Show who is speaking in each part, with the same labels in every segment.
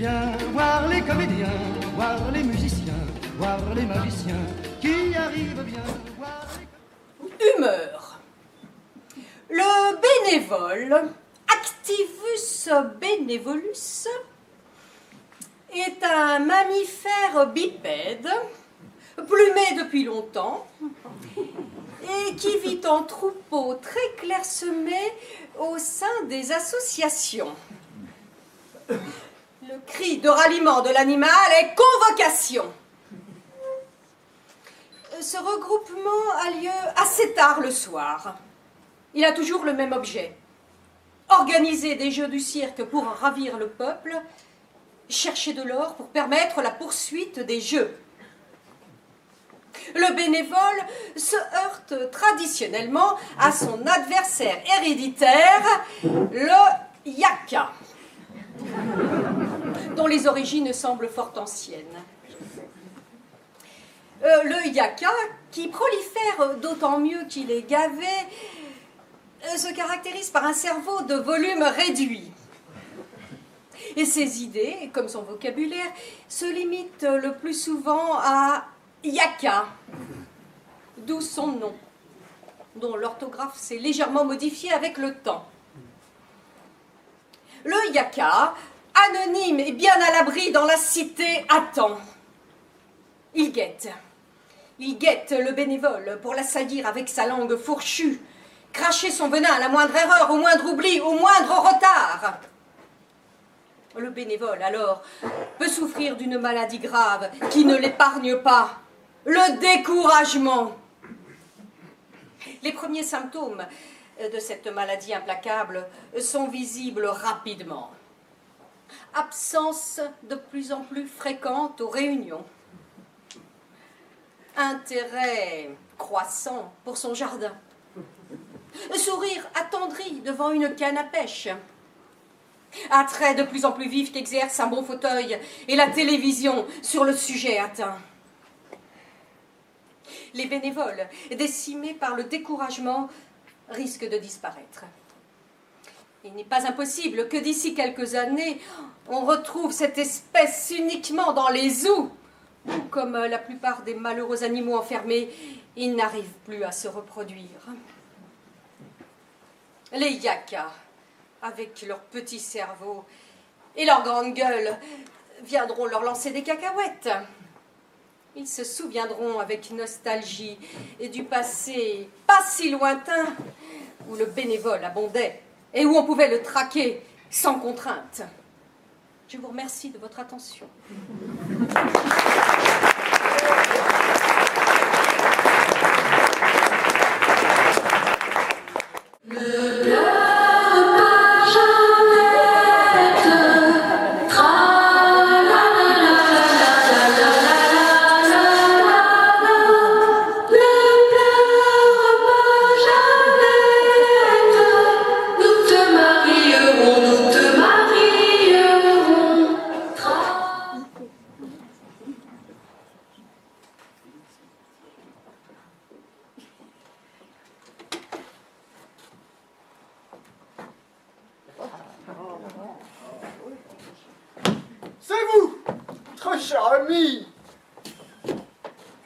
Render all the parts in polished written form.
Speaker 1: Viens voir les comédiens, voir les musiciens, voir les magiciens qui arrivent bien. Voir les...
Speaker 2: Humeur. Le bénévole, Activus benevolus, est un mammifère bipède, plumé depuis longtemps, et qui vit en troupeau très clairsemé au sein des associations. Le cri de ralliement de l'animal est convocation. Ce regroupement a lieu assez tard le soir. Il a toujours le même objet. Organiser des jeux du cirque pour ravir le peuple, chercher de l'or pour permettre la poursuite des jeux. Le bénévole se heurte traditionnellement à son adversaire héréditaire, le yaka, dont les origines semblent fort anciennes. Le yaka, qui prolifère d'autant mieux qu'il est gavé, se caractérise par un cerveau de volume réduit. Et ses idées, comme son vocabulaire, se limitent le plus souvent à yaka, d'où son nom, dont l'orthographe s'est légèrement modifiée avec le temps. Le yaka, anonyme et bien à l'abri dans la cité, attend. Il guette. Il guette le bénévole pour l'assaillir avec sa langue fourchue, cracher son venin à la moindre erreur, au moindre oubli, au moindre retard. Le bénévole, alors, peut souffrir d'une maladie grave qui ne l'épargne pas, le découragement. Les premiers symptômes de cette maladie implacable sont visibles rapidement. Absence de plus en plus fréquente aux réunions. Intérêt croissant pour son jardin. Sourire attendri devant une canne à pêche. Attrait de plus en plus vif qu'exerce un bon fauteuil et la télévision sur le sujet atteint. Les bénévoles, décimés par le découragement, risquent de disparaître. Il n'est pas impossible que d'ici quelques années, on retrouve cette espèce uniquement dans les zoos, où, comme la plupart des malheureux animaux enfermés, ils n'arrivent plus à se reproduire. Les yakas, avec leur petit cerveau et leur grande gueule, viendront leur lancer des cacahuètes. Ils se souviendront avec nostalgie et du passé pas si lointain, où le bénévole abondait et où on pouvait le traquer sans contrainte. Je vous remercie de votre attention.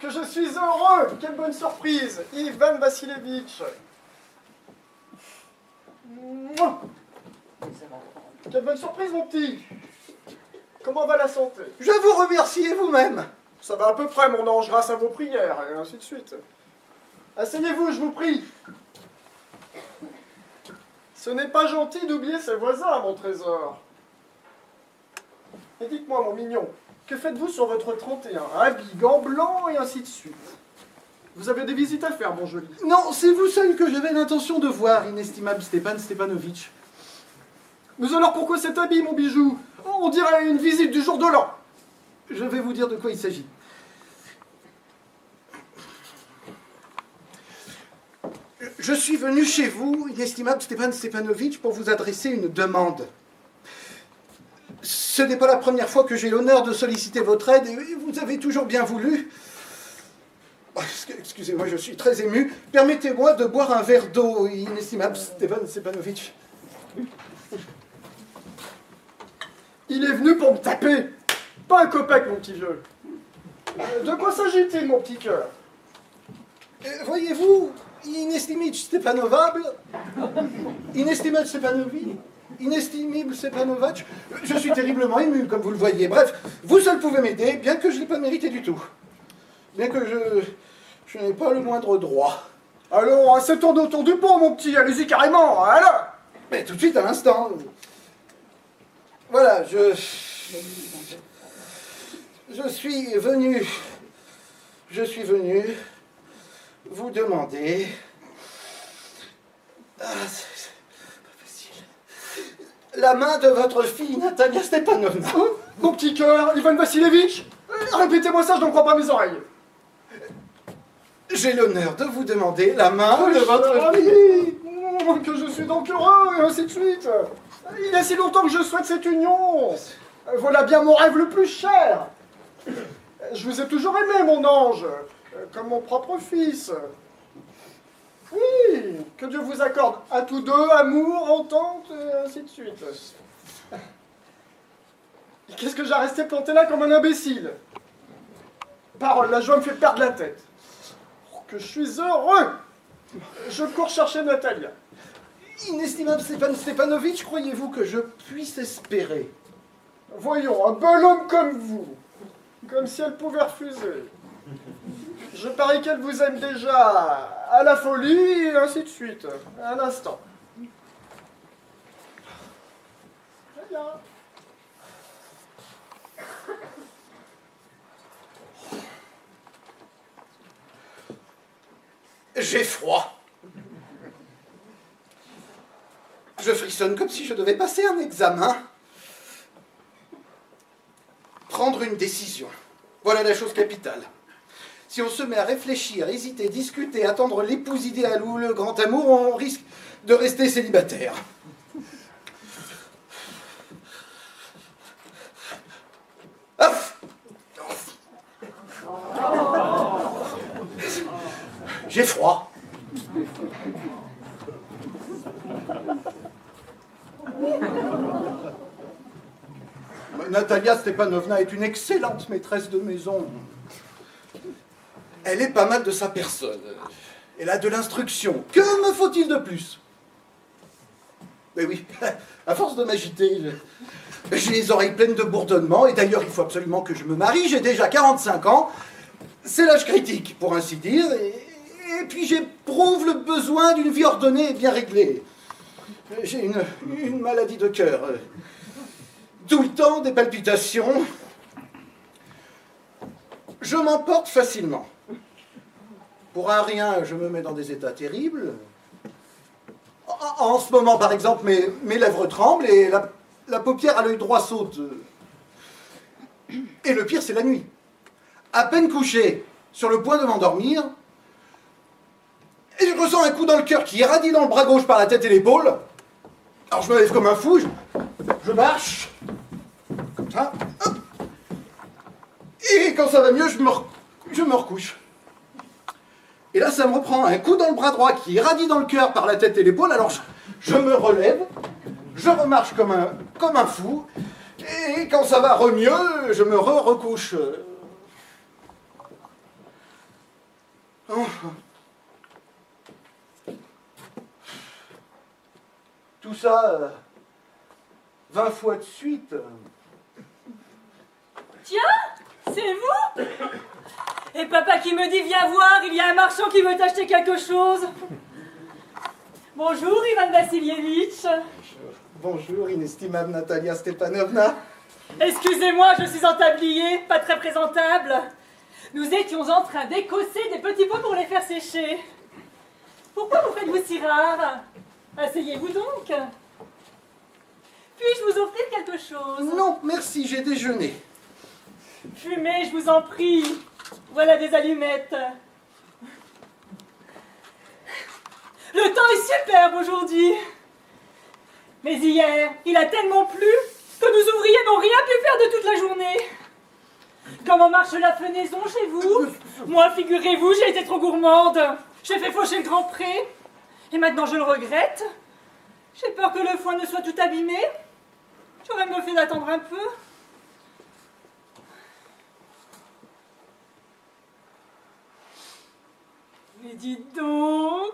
Speaker 3: Que je suis heureux. Quelle bonne surprise. Ivan Vassilevitch. Mouah. Quelle bonne surprise, mon petit. Comment va la santé?
Speaker 4: Je vous remercie, et vous-même?
Speaker 3: Ça va à peu près, mon ange, grâce à vos prières, et ainsi de suite. Asseyez-vous, je vous prie. Ce n'est pas gentil d'oublier ses voisins, mon trésor. Et dites-moi, mon mignon, que faites-vous sur votre 31? Habits, gants blancs, et ainsi de suite. Vous avez des visites à faire, mon joli.
Speaker 4: Non, c'est vous seul que j'avais l'intention de voir, inestimable Stepan Stepanovitch.
Speaker 3: Mais alors pourquoi cet habit, mon bijou? On dirait une visite du jour de l'an.
Speaker 4: Je vais vous dire de quoi il s'agit. Je suis venu chez vous, inestimable Stepan Stepanovitch, pour vous adresser une demande. Ce n'est pas la première fois que j'ai l'honneur de solliciter votre aide, et vous avez toujours bien voulu. Oh, excusez-moi, je suis très ému. Permettez-moi de boire un verre d'eau, inestimable Stepan Stepanovitch.
Speaker 3: Il est venu pour me taper. Pas un copec, mon petit vieux. De quoi s'agit-il, mon petit cœur?
Speaker 4: Voyez-vous, inestimable inestimable Stepanovac, je suis terriblement ému, comme vous le voyez. Bref, vous seul pouvez m'aider, bien que je ne l'ai pas mérité du tout. Bien que je n'ai pas le moindre droit.
Speaker 3: Allons, assez tourne autour du pont, mon petit, allez-y carrément, alors.
Speaker 4: Mais tout de suite, à l'instant. Voilà, je suis venu vous demander... Ah, c'est pas facile. La main de votre fille, Natalia Stepanovna.
Speaker 3: Hein, mon petit cœur, Ivan Vassilievitch, répétez-moi ça, je n'en crois pas mes oreilles.
Speaker 4: J'ai l'honneur de vous demander la main de votre fille.
Speaker 3: fille. Que je suis donc heureux, et ainsi de suite. Il y a si longtemps que je souhaite cette union. Voilà bien mon rêve le plus cher. Je vous ai toujours aimé, mon ange, comme mon propre fils. Oui, que Dieu vous accorde à tous deux amour, entente, et ainsi de suite. Qu'est-ce que j'ai resté planté là comme un imbécile? Parole, la joie me fait perdre la tête. Oh, que je suis heureux. Je cours chercher Natalia.
Speaker 4: Inestimable Stepanovitch, croyez-vous que je puisse espérer?
Speaker 3: Voyons, un bel homme comme vous. Comme si elle pouvait refuser. Je parie qu'elle vous aime déjà à la folie, et ainsi de suite. Un instant. Très bien.
Speaker 4: J'ai froid. Je frissonne comme si je devais passer un examen. Prendre une décision. Voilà la chose capitale. Si on se met à réfléchir, hésiter, discuter, attendre l'épouse idéale ou le grand amour, on risque de rester célibataire. Ouf. J'ai froid. Natalia Stepanovna est une excellente maîtresse de maison. Elle est pas mal de sa personne. Elle a de l'instruction. Que me faut-il de plus? Mais oui, à force de m'agiter, j'ai les oreilles pleines de bourdonnements. Et d'ailleurs, il faut absolument que je me marie. J'ai déjà 45 ans. C'est l'âge critique, pour ainsi dire. Et puis j'éprouve le besoin d'une vie ordonnée et bien réglée. J'ai une maladie de cœur. Tout le temps, des palpitations. Je m'emporte facilement. Pour un rien, je me mets dans des états terribles. En ce moment, par exemple, mes lèvres tremblent et la paupière à l'œil droit saute. Et le pire, c'est la nuit. À peine couché, sur le point de m'endormir, et je ressens un coup dans le cœur qui irradie dans le bras gauche par la tête et l'épaule. Alors je me lève comme un fou, je marche, comme ça, hop. Et quand ça va mieux, je me recouche. Et là, ça me reprend un coup dans le bras droit qui irradie dans le cœur par la tête et l'épaule. Alors je me relève, je remarche comme un fou. Et quand ça va mieux, je me recouche. Oh. Tout ça, 20 fois de suite.
Speaker 5: Tiens, c'est vous? Et papa qui me dit, viens voir, il y a un marchand qui veut t'acheter quelque chose. Bonjour, Ivan Vassilievitch.
Speaker 4: Bonjour, inestimable Natalia Stepanovna.
Speaker 5: Excusez-moi, je suis en tablier, pas très présentable. Nous étions en train d'écosser des petits pois pour les faire sécher. Pourquoi vous faites-vous si rare? Asseyez-vous donc. Puis-je vous offrir quelque chose?
Speaker 4: Non, merci, j'ai déjeuné.
Speaker 5: Fumez, je vous en prie. Voilà des allumettes. Le temps est superbe aujourd'hui. Mais hier, il a tellement plu que nous ouvriers n'ont rien pu faire de toute la journée. Comment marche la fenaison chez vous? Moi, figurez-vous, j'ai été trop gourmande. J'ai fait faucher le grand pré. Et maintenant, je le regrette. J'ai peur que le foin ne soit tout abîmé. J'aurais mieux fait d'attendre un peu. Mais dites donc,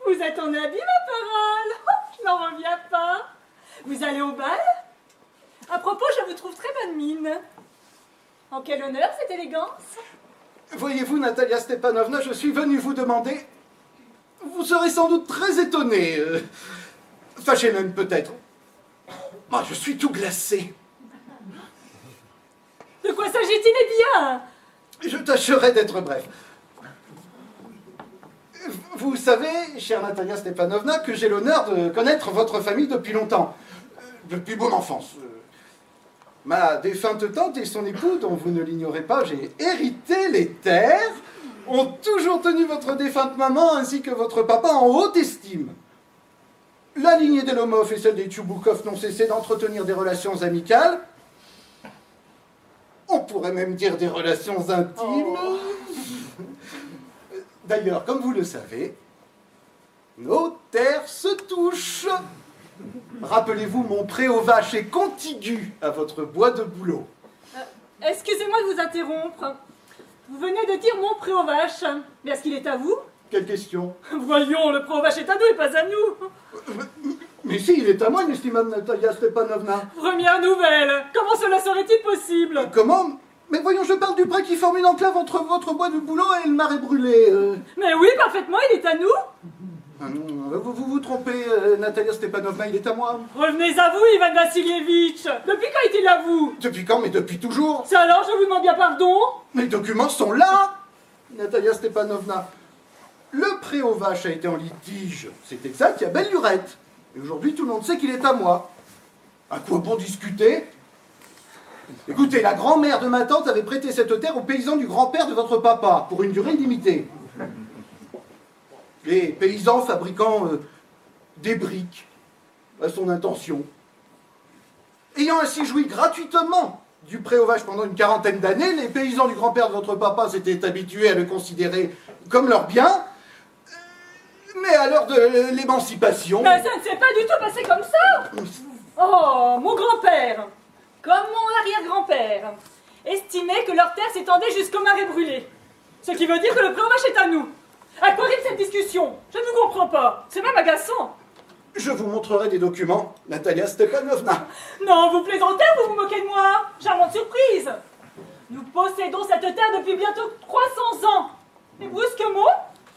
Speaker 5: vous êtes en habit, ma parole. Je n'en reviens pas. Vous allez au bal? À propos, je vous trouve très bonne mine. En quel honneur cette élégance?
Speaker 4: Voyez-vous, Natalia Stepanovna, je suis venu vous demander... Vous serez sans doute très étonnée. Fâché même, peut-être. Moi, je suis tout glacé.
Speaker 5: De quoi s'agit-il? Eh bien,
Speaker 4: Je tâcherai d'être bref. Vous savez, chère Natalia Stepanovna, que j'ai l'honneur de connaître votre famille depuis longtemps. Depuis mon enfance. Ma défunte tante et son époux, dont vous ne l'ignorez pas, j'ai hérité les terres, ont toujours tenu votre défunte maman ainsi que votre papa en haute estime. La lignée des Lomov et celle des Tchouboukov n'ont cessé d'entretenir des relations amicales. On pourrait même dire des relations intimes. D'ailleurs, comme vous le savez, nos terres se touchent. Rappelez-vous, mon pré aux vaches est contigu à votre bois de bouleau.
Speaker 5: excusez-moi de vous interrompre. Vous venez de dire mon pré aux vaches. Mais est-ce qu'il est à vous?
Speaker 4: Quelle question?
Speaker 5: Voyons, le pré aux vaches est à nous et pas à nous.
Speaker 4: Mais si, il est à moi, estimable Natalia Stepanovna.
Speaker 5: Première nouvelle. Comment cela serait-il possible?
Speaker 4: Comment? Mais voyons, je parle du pré qui forme une enclave entre votre bois de bouleau et le marais brûlé.
Speaker 5: Mais oui, parfaitement, il est à nous.
Speaker 4: Vous vous trompez, Natalia Stepanovna, il est à moi.
Speaker 5: Revenez à vous, Ivan Vassilievitch. Depuis quand est-il à vous?
Speaker 4: Depuis quand? Mais depuis toujours.
Speaker 5: C'est alors, je vous demande bien pardon.
Speaker 4: Les documents sont là, Natalia Stepanovna. Le pré aux vaches a été en litige, c'est exact, il y a belle lurette. Et aujourd'hui, tout le monde sait qu'il est à moi. À quoi bon discuter? Écoutez, la grand-mère de ma tante avait prêté cette terre aux paysans du grand-père de votre papa, pour une durée illimitée. Les paysans fabriquant des briques à son intention. Ayant ainsi joui gratuitement du pré aux vaches pendant une quarantaine d'années, les paysans du grand-père de votre papa s'étaient habitués à le considérer comme leur bien. Mais à l'heure de l'émancipation...
Speaker 5: Mais ça ne s'est pas du tout passé comme ça. Oh, mon grand-père, comme mon arrière-grand-père, estimait que leur terre s'étendait jusqu'au marais brûlé. Ce qui veut dire que le pré aux vaches est à nous. À quoi rime cette discussion? Je ne vous comprends pas. C'est même agaçant.
Speaker 4: Je vous montrerai des documents, Natalia Stepanovna.
Speaker 5: Non, vous plaisantez ou vous vous moquez de moi? Charmante surprise. Nous possédons cette terre depuis bientôt 300 ans. Et brusquement,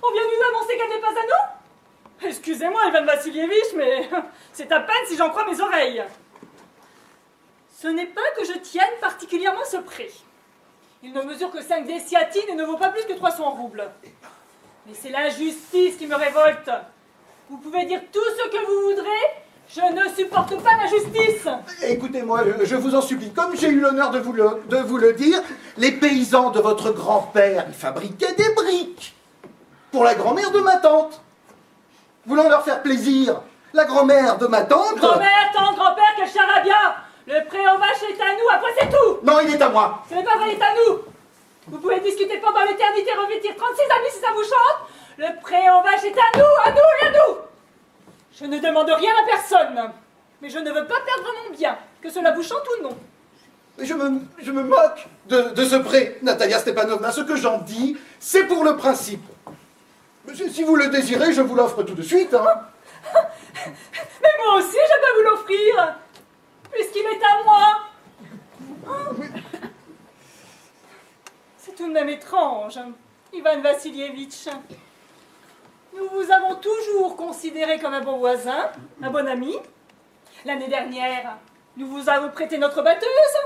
Speaker 5: on vient nous annoncer qu'elle n'est pas à nous? Excusez-moi, Ivan Vassilievitch, mais c'est à peine si j'en crois mes oreilles. Ce n'est pas que je tienne particulièrement ce pré. Il ne mesure que 5 déciatines et ne vaut pas plus que 300 roubles. Mais c'est la justice qui me révolte. Vous pouvez dire tout ce que vous voudrez, je ne supporte pas la justice.
Speaker 4: Écoutez-moi, je vous en supplie, comme j'ai eu l'honneur de vous le dire, les paysans de votre grand-père, ils fabriquaient des briques pour la grand-mère de ma tante. Voulant leur faire plaisir, la grand-mère de ma tante...
Speaker 5: Grand-mère, tante, grand-père, quel charabia! Le pré aux vaches est à nous, après c'est tout!
Speaker 4: Non, il est à moi.
Speaker 5: Ce n'est pas vrai, il est à nous! Vous pouvez discuter pendant l'éternité, revêtir 36 amis si ça vous chante! Le pré aux vaches est à nous et à nous! Je ne demande rien à personne, mais je ne veux pas perdre mon bien, que cela vous chante ou non.
Speaker 4: Je me moque de ce pré, Natalia Stepanovna. Ce que j'en dis, c'est pour le principe. Si vous le désirez, je vous l'offre tout de suite. Hein.
Speaker 5: Mais moi aussi, je peux vous l'offrir, puisqu'il est à moi. C'est tout de même étrange, Ivan Vassilievitch. Nous vous avons toujours considéré comme un bon voisin, un bon ami. L'année dernière, nous vous avons prêté notre batteuse.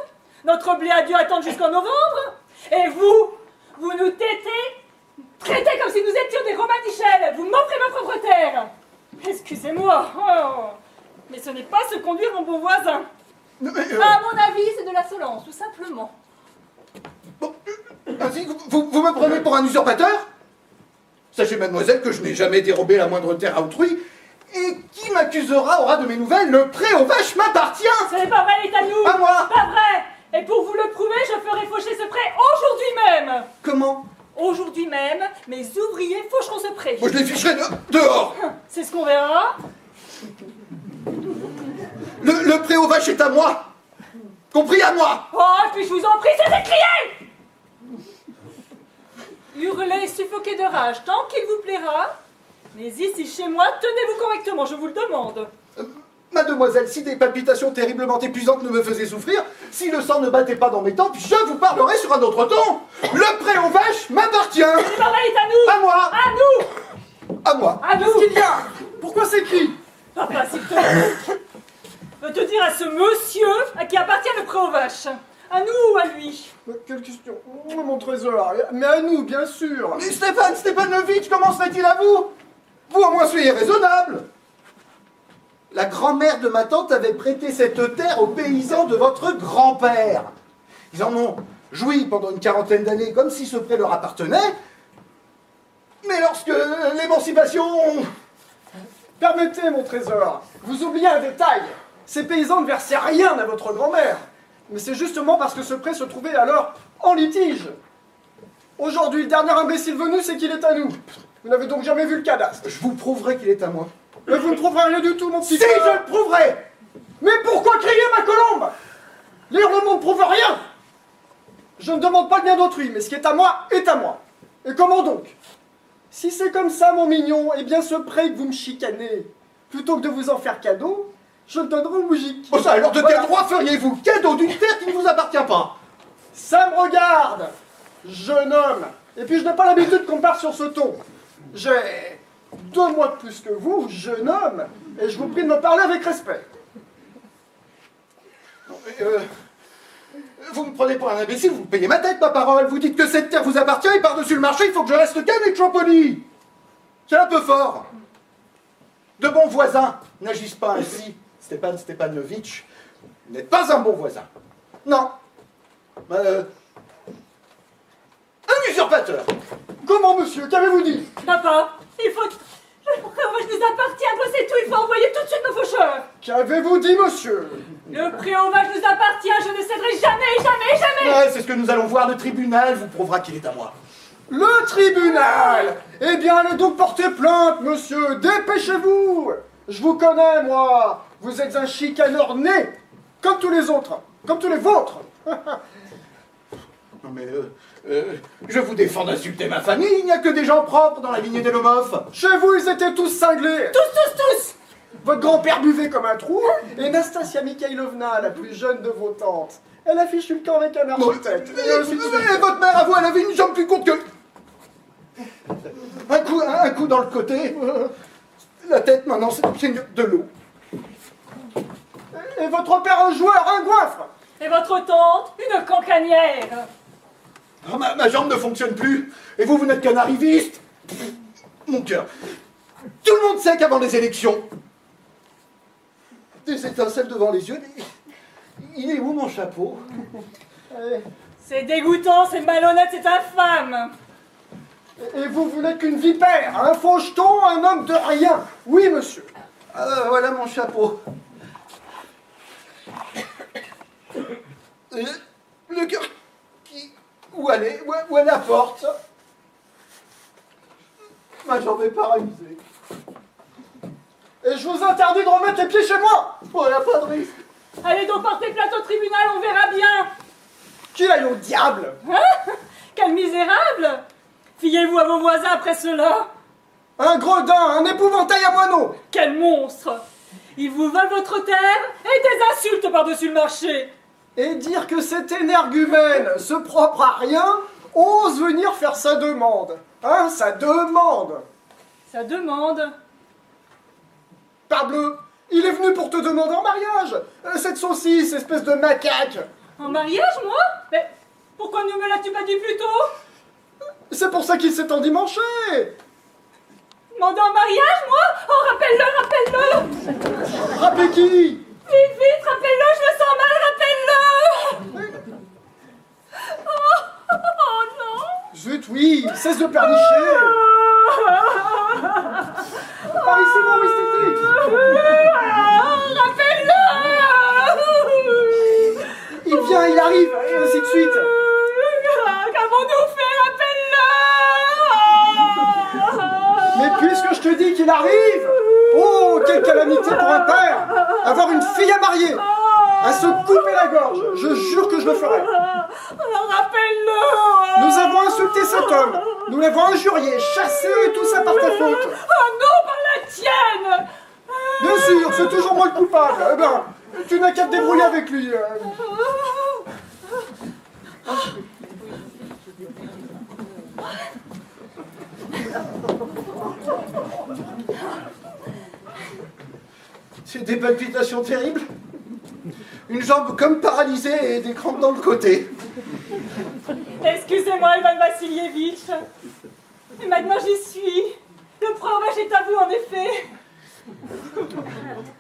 Speaker 5: Notre blé a dû attendre jusqu'en novembre. Et vous nous traitez comme si nous étions des Romanichels. Vous m'offrez ma propre terre. Excusez-moi, mais ce n'est pas se conduire en bon voisin. À mon avis, c'est de l'insolence, tout simplement.
Speaker 4: Bon, ainsi, vous me prenez pour un usurpateur? Sachez, mademoiselle, que je n'ai jamais dérobé la moindre terre à autrui. Et qui m'accusera aura de mes nouvelles. Le pré aux vaches m'appartient.
Speaker 5: Ce n'est pas vrai, il est à nous.
Speaker 4: À moi.
Speaker 5: Pas vrai. Et pour vous le prouver, je ferai faucher ce pré aujourd'hui même.
Speaker 4: Comment?
Speaker 5: Aujourd'hui même, mes ouvriers faucheront ce pré.
Speaker 4: Moi, je les ficherai dehors.
Speaker 5: C'est ce qu'on verra.
Speaker 4: Le pré aux vaches est à moi. Compris, à moi.
Speaker 5: Oh, puis je vous en prie, c'est crier! Hurlez, suffoquez de rage, tant qu'il vous plaira. Mais ici, chez moi, tenez-vous correctement, je vous le demande.
Speaker 4: Mademoiselle, si des palpitations terriblement épuisantes ne me faisaient souffrir, si le sang ne battait pas dans mes tempes, je vous parlerai sur un autre ton. Le pré aux vaches m'appartient.
Speaker 5: Le bordel est à nous!
Speaker 4: À moi.
Speaker 5: À nous!
Speaker 4: À moi.
Speaker 5: À nous!
Speaker 3: Qu'est-ce qu'il y a? Pourquoi ces cris?
Speaker 5: Papa, s'il te plaît, veux te dire à ce monsieur à qui appartient le pré aux vaches? À nous ou à lui?
Speaker 3: Mais quelle question? Oh, mon trésor, mais à nous, bien sûr.
Speaker 4: Mais Stéphane Stepanovitch, comment se fait-il à vous? Vous au moins soyez raisonnable. La grand-mère de ma tante avait prêté cette terre aux paysans de votre grand-père. Ils en ont joui pendant une 40aine d'années comme si ce pré leur appartenait. Mais lorsque l'émancipation...
Speaker 3: Permettez, mon trésor, vous oubliez un détail. Ces paysans ne versaient rien à votre grand-mère. Mais c'est justement parce que ce pré se trouvait alors en litige. Aujourd'hui, le dernier imbécile venu, c'est qu'il est à nous. Vous n'avez donc jamais vu le cadastre.
Speaker 4: Je vous prouverai qu'il est à moi.
Speaker 3: Mais vous ne trouverez rien du tout, mon petit
Speaker 4: Si,
Speaker 3: frère.
Speaker 4: je le prouverai.
Speaker 3: Mais pourquoi crier, ma colombe? Les hurlements ne prouvent rien. Je ne demande pas le bien d'autrui, mais ce qui est à moi est à moi. Et comment donc? Si c'est comme ça, mon mignon, eh bien ce pré que vous me chicanez, plutôt que de vous en faire cadeau, je le donnerai au moujik.
Speaker 4: Oh ça, alors de
Speaker 3: Voilà.
Speaker 4: quel droit feriez-vous cadeau d'une terre qui ne vous appartient pas?
Speaker 3: Ça me regarde, jeune homme. Et puis je n'ai pas l'habitude qu'on parte sur ce ton. J'ai 2 mois de plus que vous, jeune homme, et je vous prie de me parler avec respect.
Speaker 4: Vous me prenez pour un imbécile, vous me payez ma tête, ma parole. Vous dites que cette terre vous appartient et par-dessus le marché, il faut que je reste calme et que je sois poli. C'est un peu fort. De bons voisins n'agissent pas ainsi. Stéphane Stepanovitch, vous n'êtes pas un bon voisin. Non. Un usurpateur.
Speaker 3: Comment, monsieur? Qu'avez-vous dit?
Speaker 5: Papa, il faut... Le pré aux vaches nous appartient, c'est tout, il faut envoyer tout de suite nos faucheurs.
Speaker 3: Qu'avez-vous dit, monsieur?
Speaker 5: Le pré aux vaches nous appartient, je ne céderai jamais, jamais, jamais.
Speaker 4: Ouais, c'est ce que nous allons voir. Le tribunal vous prouvera qu'il est à moi.
Speaker 3: Le tribunal! Eh bien, allez donc porter plainte, monsieur. Dépêchez-vous. Je vous connais, moi. Vous êtes un chicaneur né, comme tous les autres, comme tous les vôtres.
Speaker 4: Non mais, je vous défends d'insulter ma famille. Il n'y a que des gens propres dans la lignée des Lomov.
Speaker 3: Chez vous, ils étaient tous cinglés.
Speaker 5: Tous.
Speaker 3: Votre grand-père buvait comme un trou, et Nastasia Mikhailovna, la plus jeune de vos tantes, elle affiche le camp avec un architecte. Et ainsi de suite.
Speaker 4: Et votre mère, à vous, elle avait une jambe plus courte que... Un coup dans le côté. La tête, maintenant, c'est de l'eau.
Speaker 3: Et votre père, un joueur, un goinfre.
Speaker 5: Et votre tante, une cancanière.
Speaker 4: Oh, ma jambe ne fonctionne plus. Et vous n'êtes qu'un arriviste. Mon cœur. Tout le monde sait qu'avant les élections, des étincelles devant les yeux. Il est où mon chapeau?
Speaker 5: C'est dégoûtant, c'est malhonnête, c'est infâme.
Speaker 3: Et vous n'êtes qu'une vipère, un faucheton, un homme de rien. Oui, monsieur.
Speaker 4: Voilà mon chapeau. Le cœur qui... Où aller? Où est la porte? Ma jambe est paralysée.
Speaker 3: Et je vous interdis de remettre les pieds chez moi.
Speaker 4: Voilà, pas de risque.
Speaker 5: Allez donc porter plainte au tribunal, on verra bien.
Speaker 3: Qu'il aille au diable.
Speaker 5: Quel misérable. Fiez-vous à vos voisins après cela.
Speaker 3: Un gredin, un épouvantail à moineaux.
Speaker 5: Quel monstre. Ils vous volent votre terre et des insultes par-dessus le marché.
Speaker 3: Et dire que cet énergumène, ce propre à rien, ose venir faire sa demande. Hein, sa demande.
Speaker 5: Ça demande.
Speaker 3: Parbleu, il est venu pour te demander en mariage. Cette saucisse, espèce de macaque.
Speaker 5: En mariage, moi? Mais pourquoi ne me l'as-tu pas dit plus tôt?
Speaker 3: C'est pour ça qu'il s'est endimanché.
Speaker 5: Demander en mariage, moi? Oh, rappelle-le.
Speaker 3: Rappelez qui?
Speaker 5: Vite, rappelle-le, je me sens mal, rappelle-le. Oh non.
Speaker 3: Zut, oui, cesse de pernicher. Paris, c'est bon, oui,
Speaker 5: Rappelle-le.
Speaker 3: il vient, il arrive, et ainsi de suite.
Speaker 5: Qu'avons-nous fait? Rappelle-le.
Speaker 3: Mais puisque je te dis qu'il arrive, oh, quelle calamité pour un père. avoir une fille à marier, à se couper la gorge. Je jure que je le ferai.
Speaker 5: Rappelle-le.
Speaker 3: Nous avons insulté cet homme. Nous l'avons injurié, chassé, et tout ça par ta faute.
Speaker 5: Oh non, par la tienne.
Speaker 3: Bien sûr, c'est toujours moi le coupable. Eh ben, tu n'as qu'à te débrouiller avec lui.
Speaker 4: C'est des palpitations terribles. Une jambe comme paralysée et des crampes dans le côté.
Speaker 5: Excusez-moi, Ivan Vassilievitch. Et maintenant j'y suis. Le breuvage est à vous, en effet.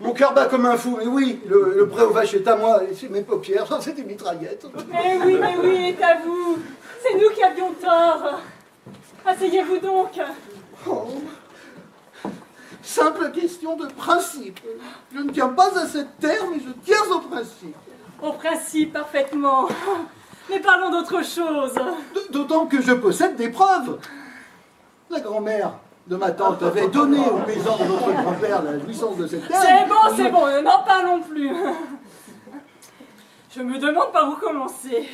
Speaker 4: Mon cœur bat comme un fou, mais oui, le breuvage est à moi, et c'est mes paupières, c'est des mitraillettes.
Speaker 5: Mais oui, il est à vous. C'est nous qui avions tort. Asseyez-vous donc.
Speaker 4: Oh. Simple question de principe. Je ne tiens pas à cette terre, mais je tiens au principe.
Speaker 5: Au principe, parfaitement. Mais parlons d'autre chose.
Speaker 4: D'autant que je possède des preuves. La grand-mère de ma tante avait donné aux paysans de notre grand-père la jouissance de cette terre.
Speaker 5: C'est bon, n'en parlons plus. Je me demande par où commencer.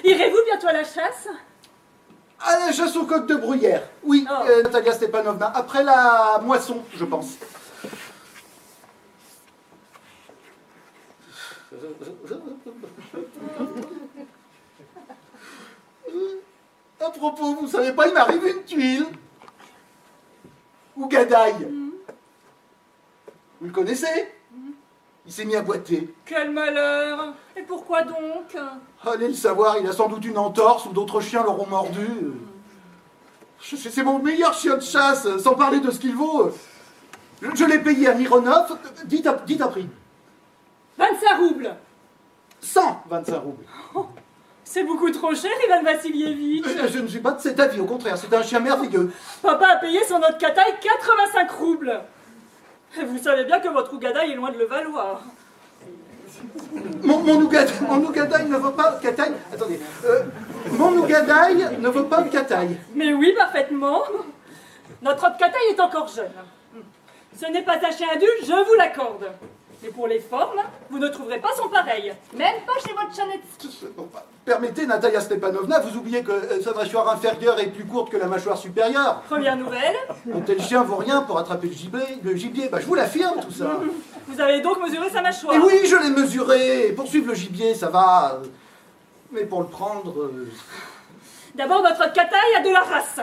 Speaker 5: Irez-vous bientôt à la chasse?
Speaker 4: À la chasse aux coqs de bruyère. Oui,
Speaker 5: Oh.
Speaker 4: Natalia Stepanovna, après la moisson, je pense. À propos, vous savez pas, il m'arrive une tuile. Ou Gadaï. Vous le connaissez? Il s'est mis à boiter.
Speaker 5: Quel malheur. Et pourquoi donc?
Speaker 4: Allez le savoir, il a sans doute une entorse ou d'autres chiens l'auront mordu. C'est mon meilleur chien de chasse, sans parler de ce qu'il vaut. Je l'ai payé à Mironov, dites à prix.
Speaker 5: 25 roubles.
Speaker 4: 125 roubles.
Speaker 5: C'est beaucoup trop cher, Ivan Vassilievitch.
Speaker 4: Je ne suis pas de cet avis, au contraire, c'est un chien merveilleux.
Speaker 5: Papa a payé son autre Kataï 85 roubles. Et vous savez bien que votre Ougadaï est loin de le valoir.
Speaker 4: Mon Ougadaï ne vaut pas Kataï. Attendez. Mon Ougadaï ne vaut pas Kataï.
Speaker 5: Mais oui, parfaitement. Notre autre Kataï est encore jeune. Ce n'est pas un chien adulte, je vous l'accorde. Mais pour les formes, vous ne trouverez pas son pareil. Même pas chez votre Chanetsky.
Speaker 4: Bon, bah, permettez, Natalia Stepanovna, vous oubliez que sa mâchoire inférieure est plus courte que la mâchoire supérieure.
Speaker 5: Première nouvelle.
Speaker 4: Un tel chien vaut rien pour attraper le gibier. Bah, je vous l'affirme, tout ça.
Speaker 5: Vous avez donc mesuré sa mâchoire.
Speaker 4: Et oui, je l'ai mesuré. Pour suivre le gibier, ça va. Mais pour le prendre...
Speaker 5: D'abord, notre Kataï a de la race.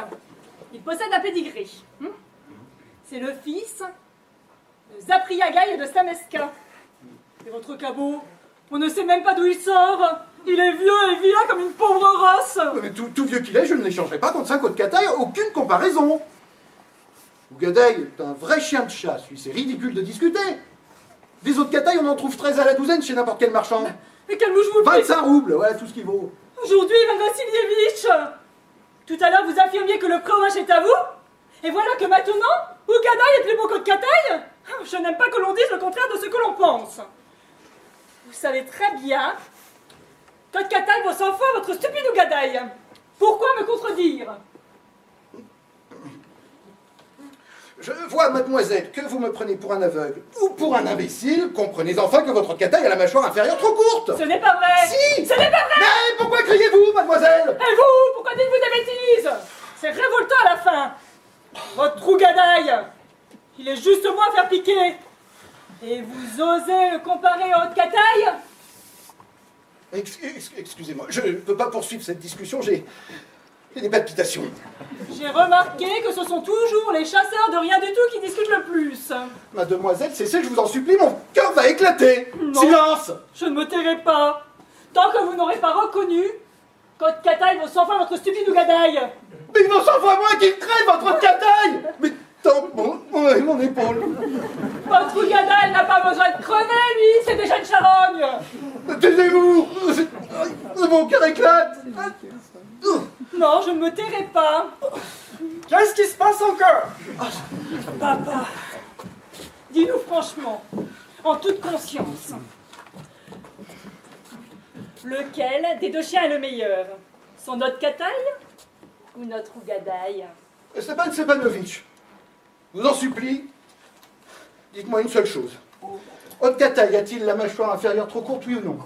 Speaker 5: Il possède un pédigré. C'est le fils de Zapriagaï et de Sameska. Et votre cabot, on ne sait même pas d'où il sort. Il est vieux et vilain comme une pauvre rosse.
Speaker 4: Mais tout vieux qu'il est, je ne l'échangerai pas contre 5 autres Kataï, aucune comparaison. Ougadaï est un vrai chien de chasse, lui, c'est ridicule de discuter. Des autres Kataï, on en trouve 13 à la douzaine chez n'importe quel marchand.
Speaker 5: Mais quelle bouche vous le
Speaker 4: 25 roubles, voilà tout ce qu'il vaut.
Speaker 5: Aujourd'hui, Ivan Vassilievitch, tout à l'heure vous affirmiez que le breuvage est à vous, et voilà que maintenant, Ougadaï est plus beau que Kataï. Je n'aime pas que l'on dise le contraire de ce que l'on pense. Vous savez très bien que Kataï vaut 100 fois votre stupide Ougadaï. Pourquoi me contredire?
Speaker 4: Je vois, mademoiselle, que vous me prenez pour un aveugle ou pour un imbécile. Comprenez enfin que votre Kataï a la mâchoire inférieure trop courte.
Speaker 5: Ce n'est pas vrai.
Speaker 4: Si.
Speaker 5: Ce n'est pas vrai.
Speaker 4: Mais pourquoi criez-vous, mademoiselle?
Speaker 5: Et vous, pourquoi dites-vous des bêtises? C'est révoltant à la fin. Votre Ougadaï, il est justement à faire piquer. Et vous osez le comparer à votre Kataï?
Speaker 4: Excusez-moi, je ne peux pas poursuivre cette discussion, j'ai des palpitations.
Speaker 5: J'ai remarqué que ce sont toujours les chasseurs de rien du tout qui discutent le plus.
Speaker 4: Mademoiselle, cessez, je vous en supplie, mon cœur va éclater.
Speaker 5: Non.
Speaker 4: Silence.
Speaker 5: Je ne me tairai pas. Tant que vous n'aurez pas reconnu qu'votre Kataï vaut 100 fois votre stupide Ougadaï.
Speaker 4: Mais il vaut 100 fois moins qu'il crève, votre Kataï. Mais tant mon épaule.
Speaker 5: Votre Ougadaï n'a pas besoin de crever, lui, c'est déjà une charogne.
Speaker 4: Taisez-vous. Mon cœur éclate.
Speaker 5: Non, je ne me tairai pas.
Speaker 3: Qu'est-ce qui se passe encore?
Speaker 5: Papa, dis-nous franchement, en toute conscience, lequel des deux chiens est le meilleur? Son notre Kataï ou notre Ougadaï?
Speaker 4: Stepan Stepanovitch, je vous en supplie, dites-moi une seule chose. Haute Cataille, a-t-il la mâchoire inférieure trop courte, oui ou non?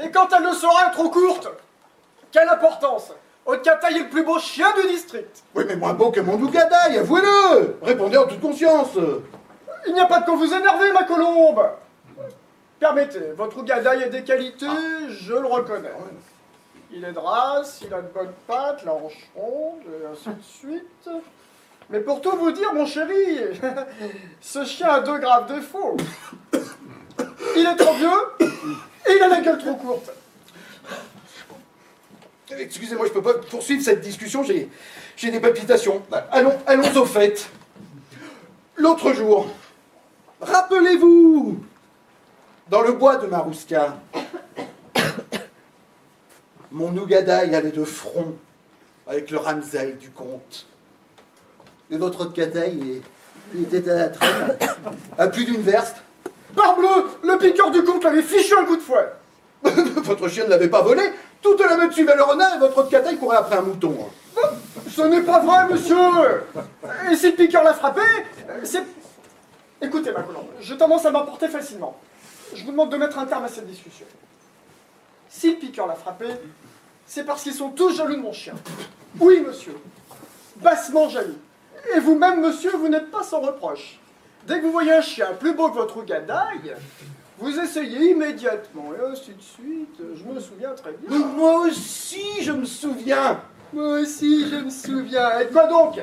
Speaker 3: Et quand elle ne sera trop courte, quelle importance? Haute Cataille est le plus beau chien du district.
Speaker 4: Oui, mais moins beau que mon Nougadaï, avouez-le. Répondez en toute conscience.
Speaker 3: Il n'y a pas de quoi vous énerver, ma colombe. Permettez, votre Ougadaï a des qualités, je le reconnais. Il est de race, il a de bonnes pattes, la hanche ronde, et ainsi de suite. Mais pour tout vous dire, mon chéri, ce chien a 2 graves défauts. Il est trop vieux, et il a la gueule trop courte.
Speaker 4: Excusez-moi, je peux pas poursuivre cette discussion, j'ai des palpitations. Allons au fait. L'autre jour, rappelez-vous, dans le bois de Marouska, mon Nougadaï allait de front avec le Ramsay du comte. Et votre Cataille, il était à la traîne, à plus d'une verste.
Speaker 3: Parbleu, le piqueur du comte l'avait fichu un coup de fouet.
Speaker 4: Votre chien ne l'avait pas volé, toute la meute suivait le renard et votre Cataille courait après un mouton.
Speaker 3: Ce n'est pas vrai, monsieur. Et si le piqueur l'a frappé, c'est... Écoutez, ma colombe, je commence à m'emporter facilement. Je vous demande de mettre un terme à cette discussion. Si le piqueur l'a frappé, c'est parce qu'ils sont tous jaloux de mon chien. Oui, monsieur. Bassement jaloux. Et vous-même, monsieur, vous n'êtes pas sans reproche. Dès que vous voyez un chien plus beau que votre Ougadaï, vous essayez immédiatement, et ainsi de suite. Je me souviens très bien.
Speaker 4: Moi aussi, je me souviens.
Speaker 3: Moi aussi, je me souviens. Et quoi donc?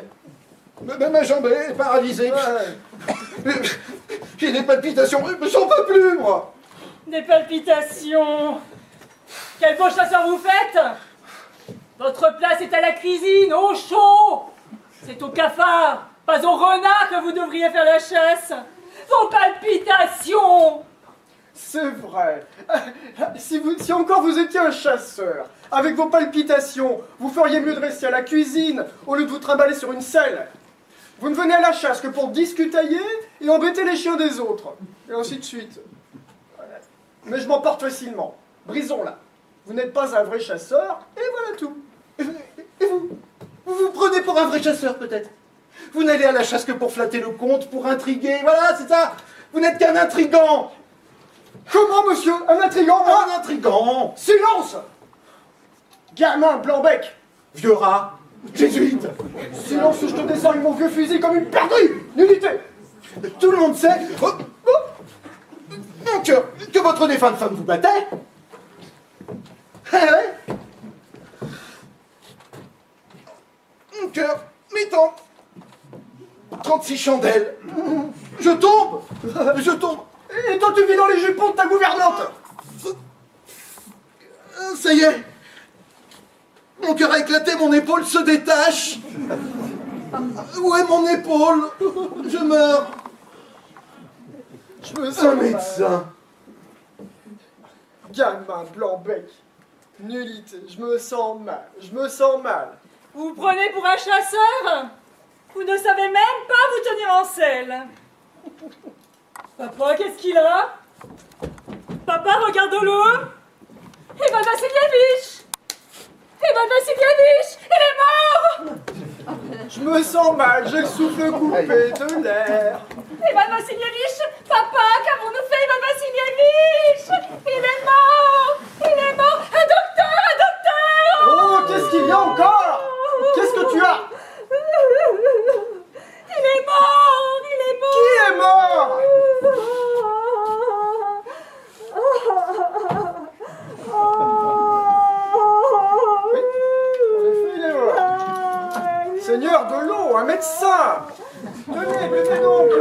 Speaker 4: Ma jambe est paralysée.
Speaker 3: Ouais.
Speaker 4: J'ai des palpitations, je j'en peux plus, moi.
Speaker 5: Des palpitations. Quel beau chasseur vous faites! Votre place est à la cuisine, au chaud! C'est au cafard, pas au renard que vous devriez faire la chasse! Vos palpitations!
Speaker 3: C'est vrai. Si encore vous étiez un chasseur, avec vos palpitations, vous feriez mieux de rester à la cuisine au lieu de vous trimballer sur une selle. Vous ne venez à la chasse que pour discutailler et embêter les chiens des autres. Et ainsi de suite. Mais je m'emporte facilement. Brisons-la. Vous n'êtes pas un vrai chasseur, et voilà tout.
Speaker 4: Et vous vous prenez pour un vrai chasseur, peut-être. Vous n'allez à la chasse que pour flatter le comte, pour intriguer, voilà, c'est ça. Vous n'êtes qu'un intrigant.
Speaker 3: Comment, monsieur? Un intrigant?
Speaker 4: Un intrigant.
Speaker 3: Silence! Gamin blanc-bec!
Speaker 4: Vieux rat, jésuite.
Speaker 3: Silence ou je te descends avec mon vieux fusil comme une perdue! Nullité!
Speaker 4: Tout le monde sait que votre défunte femme vous battait. Ah ouais. Que, mettons, 36 chandelles. Je tombe.
Speaker 3: Et toi tu vis dans les jupons de ta gouvernante!
Speaker 4: Ça y est. Mon cœur a éclaté, mon épaule se détache. Où est mon épaule? Je meurs.
Speaker 3: Je me
Speaker 4: Un
Speaker 3: sens mal.
Speaker 4: médecin.
Speaker 3: Gamin blanc-bec. Nullité. Je me sens mal.
Speaker 5: Vous vous prenez pour un chasseur? Vous ne savez même pas vous tenir en selle. Papa, qu'est-ce qu'il a? Papa, regarde-le. Ivan Vassilievitch! Ivan Vassilievitch! Il est mort!
Speaker 3: Je me sens mal, j'ai le souffle coupé de l'air.
Speaker 5: Ivan Vassilievitch! Papa, qu'avons-nous fait, Ivan Vassilievitch? Il est mort! Il est mort! Un docteur! Un docteur!
Speaker 3: Oh, qu'est-ce qu'il y a encore? Qu'est-ce que tu as?
Speaker 5: Il est mort! Il est mort!
Speaker 3: Qui est mort? Oui, en effet, il est mort. Seigneur de l'eau, un médecin! Tenez, buvez donc!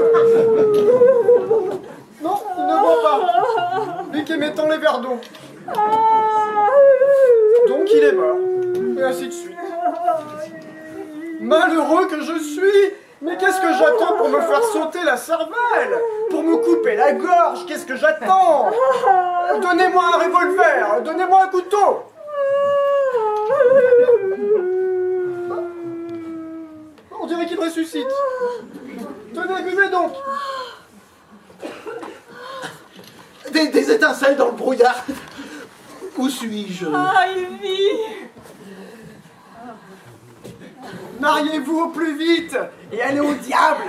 Speaker 3: Non, il ne boit pas. Lui qui est mettant les verres d'eau. Donc il est mort. Et ainsi de suite. Malheureux que je suis! Mais qu'est-ce que j'attends pour me faire sauter la cervelle? Pour me couper la gorge? Qu'est-ce que j'attends? Donnez-moi un revolver! Donnez-moi un couteau! On dirait qu'il ressuscite. Tenez, buvez donc!
Speaker 4: Des étincelles dans le brouillard. Où suis-je?
Speaker 5: Ah, il vit!
Speaker 3: Mariez-vous au plus vite et allez au diable.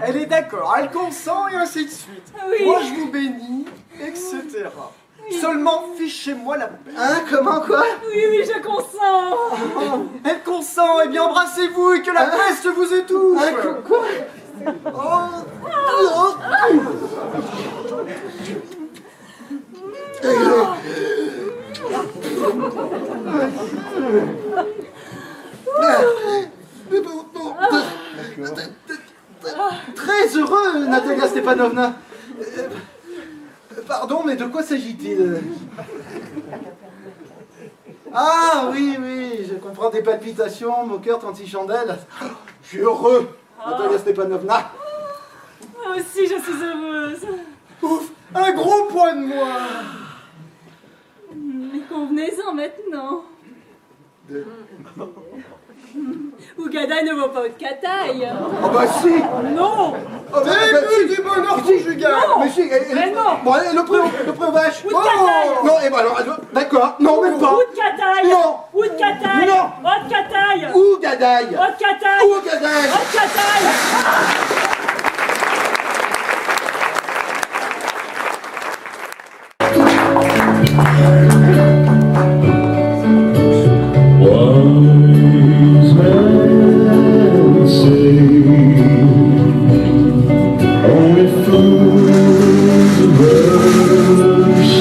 Speaker 3: Elle est d'accord, elle consent et ainsi de suite.
Speaker 5: Oui.
Speaker 3: Moi je vous bénis, etc. Seulement fichez-moi la paix.
Speaker 4: Hein, comment, quoi?
Speaker 5: Oui, oui, je consens.
Speaker 3: Elle consent, eh bien embrassez-vous et que la peste vous étouffe.
Speaker 4: Hein, quoi? Très heureux, Natalia Stepanovna. Pardon, mais de quoi s'agit-il? Ah oui, oui, je comprends des palpitations, mon cœur 36 chandelles. Je suis heureux, Natalia Stepanovna.
Speaker 5: Moi aussi, je suis heureuse.
Speaker 3: Ouf, un gros poids de moi.
Speaker 5: Mais convenez-en maintenant. Ougada ne vaut pas de cataille.
Speaker 4: Oh bah si.
Speaker 5: Non.
Speaker 4: Oh, bah,
Speaker 3: Début du bonheur conjugal.
Speaker 4: Mais si,
Speaker 5: Mais non.
Speaker 4: Bon, allez, le prix aux vaches.
Speaker 5: Ou de cataille.
Speaker 4: Non, et bah alors, d'accord, non, même pas.
Speaker 5: Ou de cataille.
Speaker 4: Non.
Speaker 5: Ou de cataille.
Speaker 4: Non.
Speaker 5: Ou de cataille.
Speaker 4: Ou gadaille.
Speaker 5: Ou de cataille.
Speaker 4: Ou gadaille.
Speaker 5: Ou de cataille.
Speaker 6: Wise men say only fools rush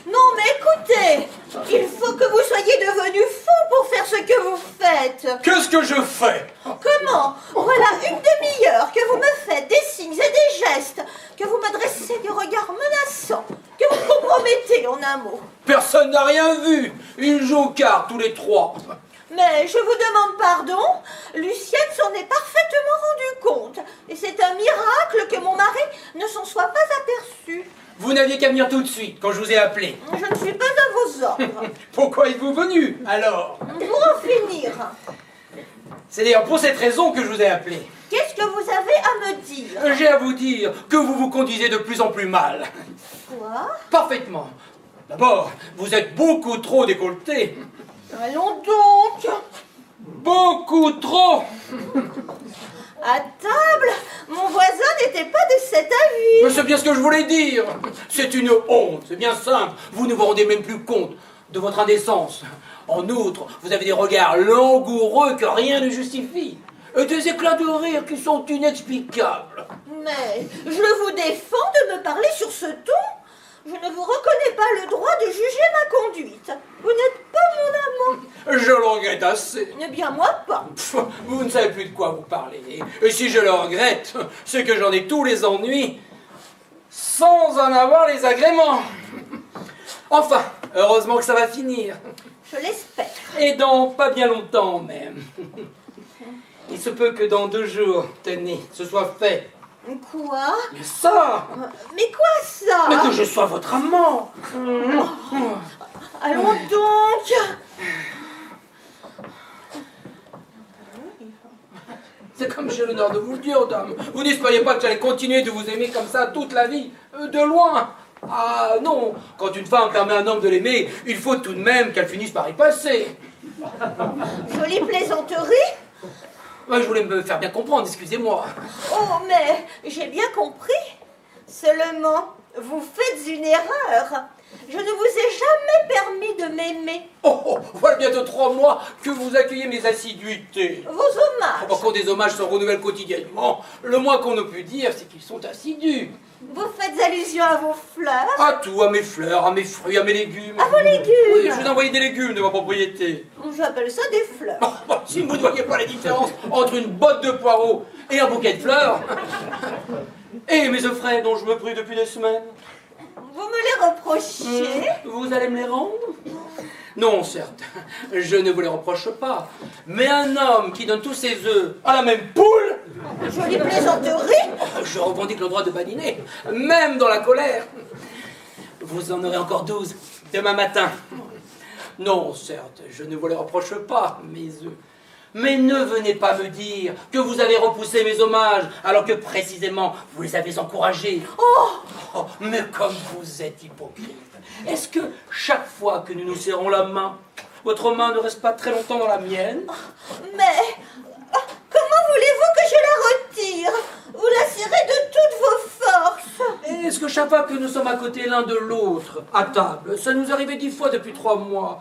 Speaker 7: Non mais écoutez, il faut que vous soyez devenu fou pour faire ce que vous faites.
Speaker 8: Qu'est-ce que je fais?
Speaker 7: Comment? Voilà une demi-heure que vous me faites des signes et des gestes, que vous m'adressez des regards menaçants, que vous compromettez en un mot.
Speaker 8: Personne n'a rien vu. Ils jouent aux cartes tous les trois.
Speaker 7: Mais je vous demande pardon, Lucienne s'en est parfaitement rendue compte. Et c'est un miracle que mon mari ne s'en soit pas aperçu.
Speaker 8: Vous n'aviez qu'à venir tout de suite quand je vous ai appelé.
Speaker 7: Je ne suis pas à vos ordres.
Speaker 8: Pourquoi êtes-vous venu alors?
Speaker 7: Pour en finir,
Speaker 8: C'est d'ailleurs pour cette raison que je vous ai appelé.
Speaker 7: qu'est-ce que vous avez à me dire?
Speaker 8: J'ai à vous dire que vous vous conduisez de plus en plus mal.
Speaker 7: Quoi?
Speaker 8: Parfaitement. D'abord, vous êtes beaucoup trop décolleté.
Speaker 7: Allons donc!
Speaker 8: Beaucoup trop.
Speaker 7: À table, mon voisin n'était pas de cet avis.
Speaker 8: Mais c'est bien ce que je voulais dire. C'est une honte, c'est bien simple. Vous ne vous rendez même plus compte de votre indécence. En outre, vous avez des regards langoureux que rien ne justifie. Et des éclats de rire qui sont inexplicables.
Speaker 7: Mais je vous défends de me parler sur ce ton. Je ne vous reconnais pas le droit de juger ma conduite. Vous n'êtes pas mon amant.
Speaker 8: Je le regrette assez.
Speaker 7: Eh bien, moi pas.
Speaker 8: Pff, vous ne savez plus de quoi vous parlez. Et si je le regrette, c'est que j'en ai tous les ennuis sans en avoir les agréments. Enfin, heureusement que ça va finir.
Speaker 7: Je l'espère.
Speaker 8: Et dans pas bien longtemps même. Il se peut que dans 2 jours, tenez, ce soit fait.
Speaker 7: Quoi?
Speaker 8: Mais ça,
Speaker 7: Mais quoi ça?
Speaker 8: mais que je sois votre amant.
Speaker 7: Allons donc.
Speaker 8: C'est comme j'ai l'honneur de vous le dire, dame. Vous n'espériez pas que j'allais continuer de vous aimer comme ça toute la vie, de loin. Ah non, quand une femme permet à un homme de l'aimer, il faut tout de même qu'elle finisse par y passer.
Speaker 7: Jolie plaisanterie.
Speaker 8: Ouais, je voulais me faire bien comprendre, excusez-moi.
Speaker 7: Oh, mais j'ai bien compris. Seulement, vous faites une erreur. Je ne vous ai jamais permis de m'aimer.
Speaker 8: Oh, voilà bientôt 3 mois que vous accueillez mes assiduités.
Speaker 7: Vos hommages.
Speaker 8: Quand des hommages se renouvellent quotidiennement, le moins qu'on ne peut dire, c'est qu'ils sont assidus.
Speaker 7: Vous faites allusion à vos fleurs.
Speaker 8: À tout, à mes fleurs, à mes fruits, à mes légumes.
Speaker 7: À vos légumes.
Speaker 8: Oui, je vous ai envoyé des légumes de ma propriété.
Speaker 7: J'appelle ça des fleurs.
Speaker 8: Oh, si vous ne voyez pas la différence entre une botte de poireaux et un bouquet de fleurs. Et mes œufs frais dont je me prie depuis des semaines.
Speaker 7: Vous me les reprochez.
Speaker 8: Vous allez me les rendre? Non, certes, je ne vous les reproche pas. Mais un homme qui donne tous ses œufs à la même poule,
Speaker 7: Jolie plaisanterie.
Speaker 8: je revendique le droit de badiner, même dans la colère. Vous en aurez encore 12 demain matin. Non, certes, je ne vous les reproche pas, mes œufs. Mais ne venez pas me dire que vous avez repoussé mes hommages, alors que précisément vous les avez encouragés. Oh, mais comme vous êtes hypocrite. Est-ce que chaque fois que nous nous serrons la main, votre main ne reste pas très longtemps dans la mienne?
Speaker 7: Mais comment voulez-vous que je la retire? Vous la serrez de toutes vos forces.
Speaker 8: Est-ce que chaque fois que nous sommes à côté l'un de l'autre, à table, ça nous arrivait 10 fois depuis 3 mois,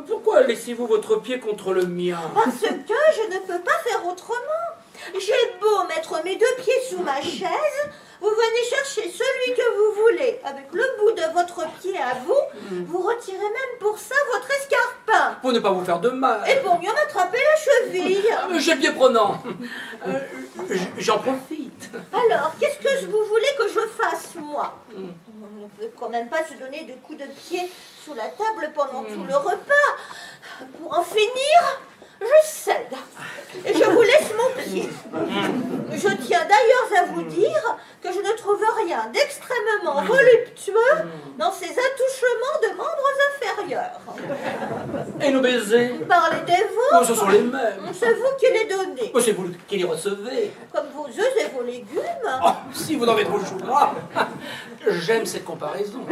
Speaker 8: pourquoi laissez-vous votre pied contre le mien?
Speaker 7: Parce que je ne peux pas faire autrement. J'ai beau mettre mes 2 pieds sous ma chaise, vous venez chercher celui que vous voulez avec le bout de votre pied à vous, vous retirez même pour ça votre escarpin.
Speaker 8: Pour ne pas vous faire de mal.
Speaker 7: Et pour mieux m'attraper la cheville.
Speaker 8: J'ai le pied prenant. J'en profite.
Speaker 7: Alors, qu'est-ce que vous voulez que je fasse, moi? On ne peut quand même pas se donner de coups de pied sous la table pendant tout le repas. Pour en finir, je cède. Et je vous laisse mon pied. Je tiens d'ailleurs à vous dire que je ne trouve rien d'extrêmement voluptueux dans ces attouchements de membres inférieurs.
Speaker 8: Et nos baisers?
Speaker 7: Parlez des
Speaker 8: Oh,
Speaker 7: vôtres.
Speaker 8: ce sont les mêmes.
Speaker 7: C'est vous qui les donnez.
Speaker 8: Oh, c'est vous qui les recevez.
Speaker 7: Comme vos œufs et vos légumes.
Speaker 8: Oh, si vous en êtes trop chou gras. J'aime cette comparaison.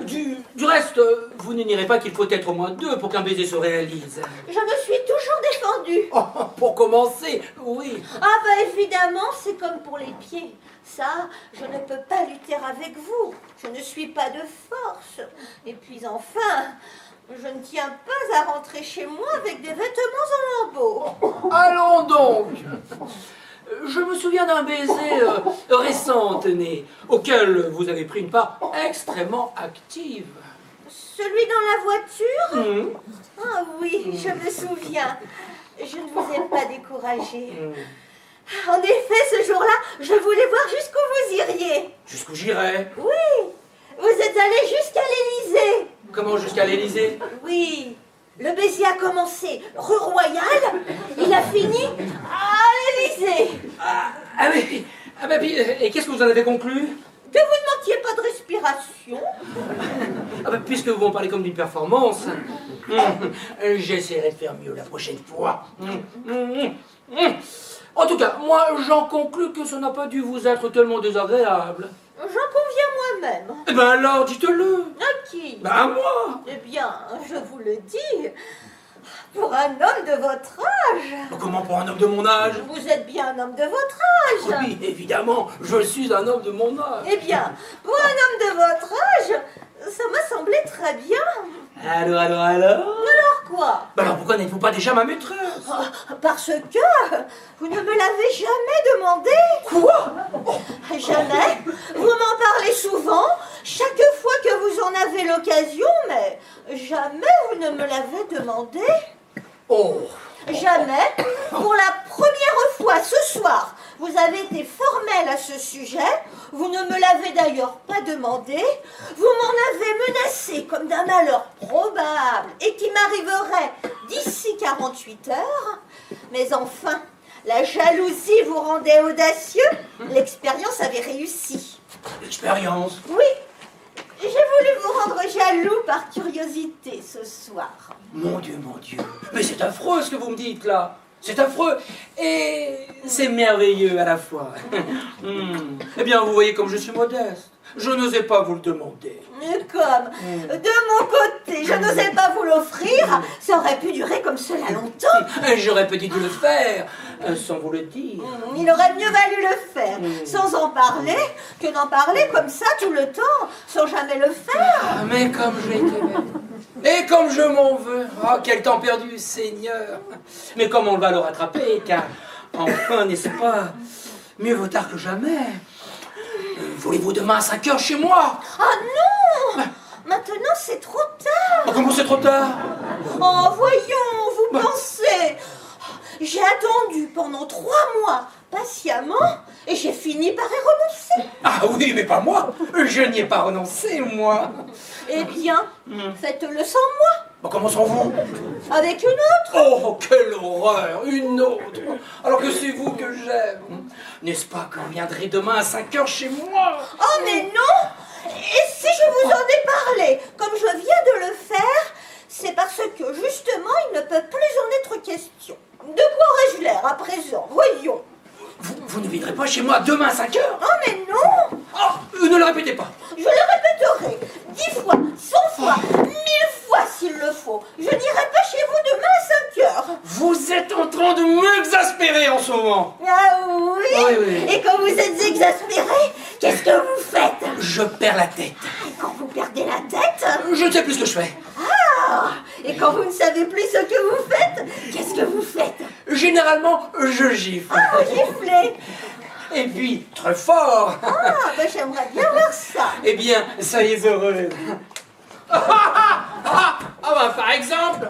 Speaker 8: Du reste, vous n'ignorez pas qu'il faut être au moins 2 pour qu'un baiser se réalise.
Speaker 7: Je me suis toujours défendue.
Speaker 8: Oh, pour commencer, oui.
Speaker 7: Ah bah évidemment, c'est comme pour les pieds. Ça, je ne peux pas lutter avec vous. Je ne suis pas de force. Et puis enfin, je ne tiens pas à rentrer chez moi avec des vêtements en lambeaux.
Speaker 8: Allons donc. Je me souviens d'un baiser récent, tenez, auquel vous avez pris une part extrêmement active.
Speaker 7: Celui dans la voiture? Ah oui, je me souviens. Je ne vous ai pas découragé. En effet, ce jour-là, je voulais voir jusqu'où vous iriez.
Speaker 8: Jusqu'où j'irai?
Speaker 7: Oui, vous êtes allé jusqu'à l'Élysée.
Speaker 8: Comment jusqu'à l'Élysée?
Speaker 7: Oui, le baiser a commencé rue Royale, il a fini à l'Élysée.
Speaker 8: Et qu'est-ce que vous en avez conclu?
Speaker 7: Que vous ne manquiez pas de respiration.
Speaker 8: Puisque vous m'en parlez comme d'une performance, j'essaierai de faire mieux la prochaine fois. En tout cas, moi, j'en conclus que ça n'a pas dû vous être tellement désagréable.
Speaker 7: J'en conviens moi-même.
Speaker 8: Eh ben alors, dites-le.
Speaker 7: À qui?
Speaker 8: Ben à moi.
Speaker 7: Eh bien, je vous le dis, pour un homme de votre âge.
Speaker 8: Comment pour un homme de mon âge?
Speaker 7: Vous êtes bien un homme de votre âge.
Speaker 8: Oui, évidemment, je suis un homme de mon âge.
Speaker 7: Eh bien, pour un homme de votre âge, ça m'a semblé très bien.
Speaker 8: Alors?
Speaker 7: Alors quoi?
Speaker 8: Ben alors pourquoi n'êtes-vous pas déjà ma maîtresse?
Speaker 7: Parce que vous ne me l'avez jamais demandé.
Speaker 8: Quoi?
Speaker 7: Jamais. Vous m'en parlez souvent, chaque fois que vous en avez l'occasion, mais jamais vous ne me l'avez demandé.
Speaker 8: Oh.
Speaker 7: Jamais. Pour la première fois ce soir, vous avez été formel à ce sujet. Vous ne me l'avez d'ailleurs pas demandé. Vous m'en avez menacé comme d'un malheur probable et qui m'arriverait d'ici 48 heures. Mais enfin, la jalousie vous rendait audacieux. L'expérience avait réussi.
Speaker 8: L'expérience?
Speaker 7: Oui. J'ai voulu vous rendre jaloux par curiosité ce soir.
Speaker 8: Mon Dieu. Mais c'est affreux ce que vous me dites là. C'est affreux et c'est merveilleux à la fois. Eh bien, vous voyez comme je suis modeste. Je n'osais pas vous le demander.
Speaker 7: Comme, de mon côté, je n'osais pas vous l'offrir, ça aurait pu durer comme cela longtemps.
Speaker 8: J'aurais peut-être dû le faire, sans vous le dire.
Speaker 7: Il aurait mieux valu le faire, sans en parler, que d'en parler comme ça tout le temps, sans jamais le faire.
Speaker 8: Ah, mais comme j'ai été belle. Et comme je m'en veux. Ah, quel temps perdu, Seigneur. Mais comment on va le rattraper, car enfin, n'est-ce pas, mieux vaut tard que jamais. Voulez-vous demain à 5 heures chez moi?
Speaker 7: Ah non! Maintenant c'est trop tard.
Speaker 8: Oh, comment c'est trop tard?
Speaker 7: Oh voyons, vous pensez. J'ai attendu pendant 3 mois, patiemment, et j'ai fini par y renoncer.
Speaker 8: Ah oui, mais pas moi. Je n'y ai pas renoncé, moi.
Speaker 7: Eh bien, faites-le sans moi.
Speaker 8: Bon, comment sont-vous?
Speaker 7: Avec une autre.
Speaker 8: Oh, quelle horreur! Une autre! Alors que c'est vous que j'aime. N'est-ce pas que vous viendrez demain à 5 heures chez moi?
Speaker 7: Oh mais non! Et si je vous en ai parlé, comme je viens de le faire, C'est parce que, justement, il ne peut plus en être question. De quoi aurais-je l'air à présent? Voyons.
Speaker 8: Vous ne viendrez pas chez moi demain à 5 heures?
Speaker 7: Oh, mais non!
Speaker 8: Oh, ne le répétez pas.
Speaker 7: Je le répéterai 10 fois, 100 fois, 1000 fois s'il le faut. Je n'irai pas chez vous demain à 5 heures.
Speaker 8: Vous êtes en train de m'exaspérer en ce moment.
Speaker 7: Ah oui?
Speaker 8: Oui, oui.
Speaker 7: Et quand vous êtes exaspéré, qu'est-ce que vous faites?
Speaker 8: Je perds la tête.
Speaker 7: Et quand vous perdez la tête?
Speaker 8: Je ne sais plus ce que je fais.
Speaker 7: Ah! Et quand vous ne savez plus ce que vous faites, qu'est-ce que vous faites?
Speaker 8: Généralement, je gifle.
Speaker 7: Ah, vous giflez!
Speaker 8: Et puis, très fort.
Speaker 7: Ah, ben j'aimerais bien voir ça.
Speaker 8: Eh bien, soyez heureux. Ah bah, par exemple.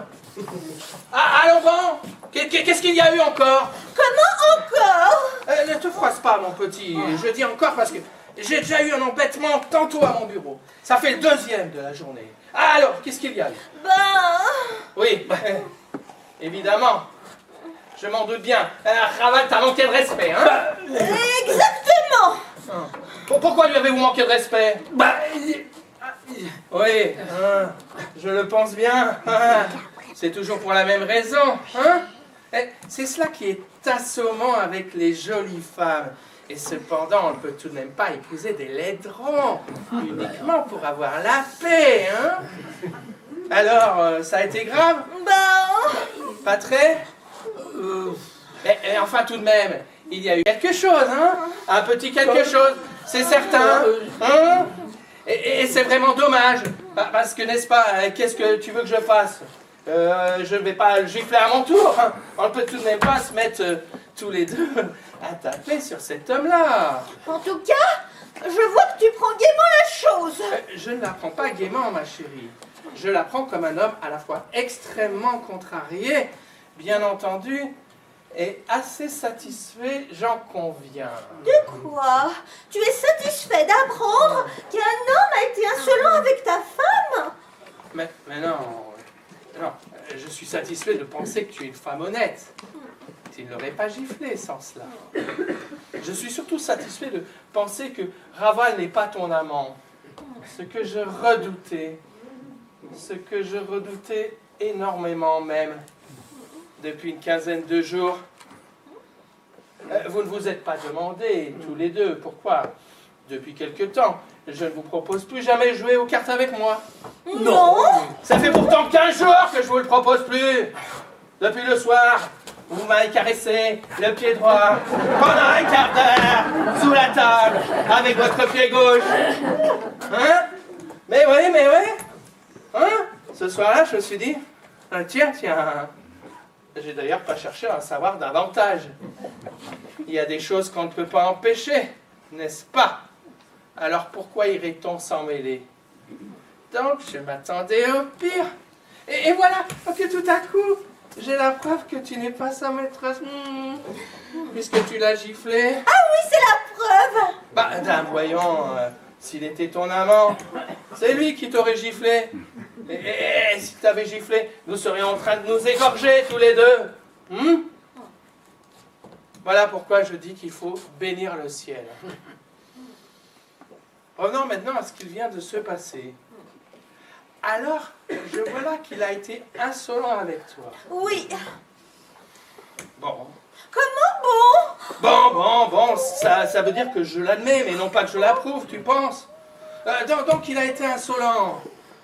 Speaker 8: Ah, allons bon. Qu'est-ce qu'il y a eu encore?
Speaker 7: Comment encore?
Speaker 8: Ne te froisse pas, mon petit. Je dis encore parce que j'ai déjà eu un embêtement tantôt à mon bureau. Ça fait le 2e de la journée. Ah, alors, qu'est-ce qu'il y a eu?
Speaker 7: Ben...
Speaker 8: Oui, évidemment. Je m'en doute bien. Raval t'a manqué de respect, hein?
Speaker 7: Exactement.
Speaker 8: Pourquoi lui avez-vous manqué de respect? Oui, je le pense bien. C'est toujours pour la même raison, hein? C'est cela qui est assommant avec les jolies femmes. Et cependant, on ne peut tout de même pas épouser des laidrons, uniquement pour avoir la paix, hein? Alors, ça a été grave?
Speaker 7: Ben...
Speaker 8: Pas très? Mais enfin, tout de même, il y a eu quelque chose, hein? Un petit quelque chose, c'est certain, hein? Et c'est vraiment dommage, parce que, n'est-ce pas, qu'est-ce que tu veux que je fasse? Je ne vais pas le gifler à mon tour, hein? On ne peut tout de même pas se mettre tous les deux à taper sur cet homme-là.
Speaker 7: En tout cas, je vois que tu prends gaiement la chose.
Speaker 8: Je ne la prends pas gaiement, ma chérie. Je la prends comme un homme à la fois extrêmement contrarié, bien entendu, et assez satisfait, j'en conviens.
Speaker 7: De quoi? Tu es satisfait d'apprendre qu'un homme a été insolent avec ta femme?
Speaker 8: Mais non, je suis satisfait de penser que tu es une femme honnête. Tu ne l'aurais pas giflé sans cela. Je suis surtout satisfait de penser que Raval n'est pas ton amant. Ce que je redoutais énormément même, depuis une quinzaine de jours. Vous ne vous êtes pas demandé, tous les deux, pourquoi, depuis quelque temps, je ne vous propose plus jamais jouer aux cartes avec moi.
Speaker 7: Non.
Speaker 8: Ça fait pourtant 15 jours que je vous le propose plus. Depuis le soir, vous m'avez caressé le pied droit pendant un quart d'heure sous la table avec votre pied gauche. Hein? Mais oui. Hein? Ce soir-là, je me suis dit, tiens. J'ai d'ailleurs pas cherché à en savoir davantage. Il y a des choses qu'on ne peut pas empêcher, n'est-ce pas? Alors pourquoi irait-on s'en mêler? Donc je m'attendais au pire. Et voilà que tout à coup, j'ai la preuve que tu n'es pas sa maîtresse. Puisque tu l'as giflé.
Speaker 7: Ah oui, c'est la preuve.
Speaker 8: Dame, voyons, s'il était ton amant, c'est lui qui t'aurait giflé. Et si tu avais giflé, nous serions en train de nous égorger tous les deux. Voilà pourquoi je dis qu'il faut bénir le ciel. Revenons maintenant à ce qu'il vient de se passer. Alors, je vois là qu'il a été insolent avec toi.
Speaker 7: Oui.
Speaker 8: Bon.
Speaker 7: Comment bon?
Speaker 8: Bon, ça veut dire que je l'admets, mais non pas que je l'approuve, tu penses? Donc il a été insolent.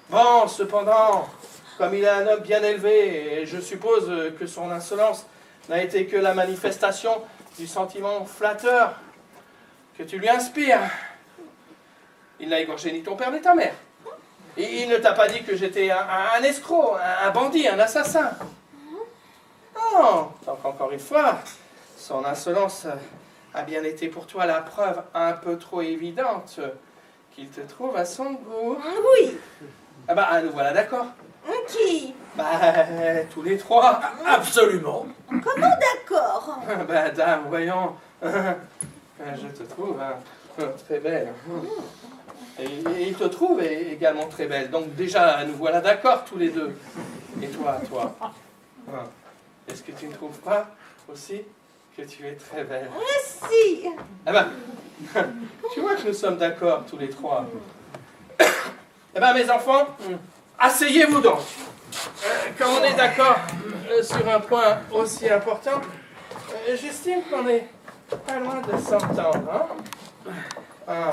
Speaker 8: Bon, cependant, comme il est un homme bien élevé, et je suppose que son insolence n'a été que la manifestation du sentiment flatteur que tu lui inspires. Il n'a égorgé ni ton père ni ta mère. Et il ne t'a pas dit que j'étais un escroc, un bandit, un assassin. Non, donc encore une fois, son insolence a bien été pour toi la preuve un peu trop évidente qu'il te trouve à son goût.
Speaker 7: Oui.
Speaker 8: Nous voilà d'accord.
Speaker 7: Qui?
Speaker 8: Tous les trois. Absolument.
Speaker 7: Comment d'accord?
Speaker 8: Dame, voyons. Je te trouve très belle. Et il te trouve également très belle. Donc déjà, nous voilà d'accord tous les deux. Et toi? Est-ce que tu ne trouves pas aussi que tu es très belle?
Speaker 7: Si.
Speaker 8: Tu vois que nous sommes d'accord tous les trois. Mes enfants, asseyez-vous donc.
Speaker 9: Comme on est d'accord sur un point aussi important, j'estime qu'on est pas loin de s'entendre. Hein?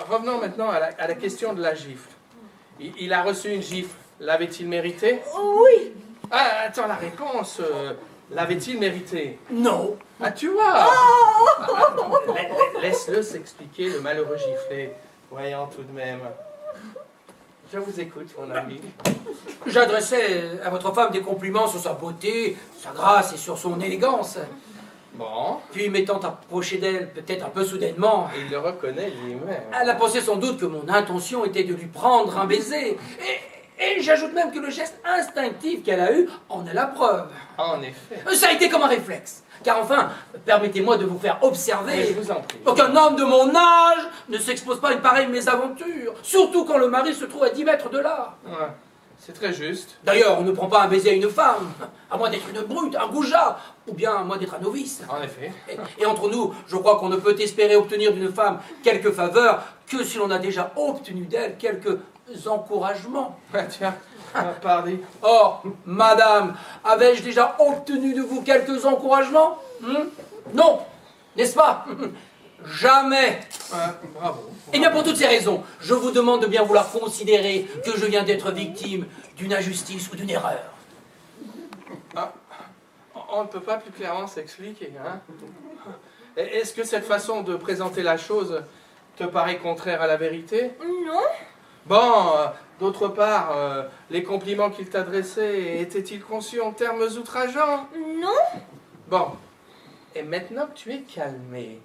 Speaker 9: Revenons maintenant à la question de la gifle. Il a reçu une gifle. L'avait-il mérité?
Speaker 7: Oui.
Speaker 9: Ah, attends, la réponse. L'avait-il mérité?
Speaker 8: Non.
Speaker 9: Ah, tu vois. Laisse-le s'expliquer, le malheureux giflé. Voyons tout de même. Je vous écoute, mon ami.
Speaker 8: J'adressais à votre femme des compliments sur sa beauté, sa grâce et sur son élégance.
Speaker 9: Bon.
Speaker 8: Puis m'étant approché d'elle, peut-être un peu soudainement,
Speaker 9: Il le reconnaît lui-même.
Speaker 8: elle a pensé sans doute que mon intention était de lui prendre un baiser. Et j'ajoute même que le geste instinctif qu'elle a eu en est la preuve.
Speaker 9: En effet.
Speaker 8: Ça a été comme un réflexe. Car enfin, permettez-moi de vous faire
Speaker 9: Mais
Speaker 8: observer
Speaker 9: je vous en prie.
Speaker 8: qu'un homme de mon âge ne s'expose pas à une pareille mésaventure, surtout quand le mari se trouve à 10 mètres de là.
Speaker 9: Ouais, c'est très juste.
Speaker 8: D'ailleurs, on ne prend pas un baiser à une femme, à moins d'être une brute, un goujat, ou bien à moins d'être un novice.
Speaker 9: En effet.
Speaker 8: Et entre nous, je crois qu'on ne peut espérer obtenir d'une femme quelques faveurs que si l'on a déjà obtenu d'elle quelques encouragements.
Speaker 9: Ah, tiens, pardon.
Speaker 8: Or, madame, avais-je déjà obtenu de vous quelques encouragements? Non, n'est-ce pas? Jamais.
Speaker 9: Bravo.
Speaker 8: Eh bien, pour toutes ces raisons, je vous demande de bien vouloir considérer que je viens d'être victime d'une injustice ou d'une erreur.
Speaker 9: Ah, on ne peut pas plus clairement s'expliquer, hein? Est-ce que cette façon de présenter la chose te paraît contraire à la vérité?
Speaker 7: Non.
Speaker 9: Bon, d'autre part, les compliments qu'il t'adressait étaient-ils conçus en termes outrageants?
Speaker 7: Non.
Speaker 9: Bon, et maintenant que tu es calmé,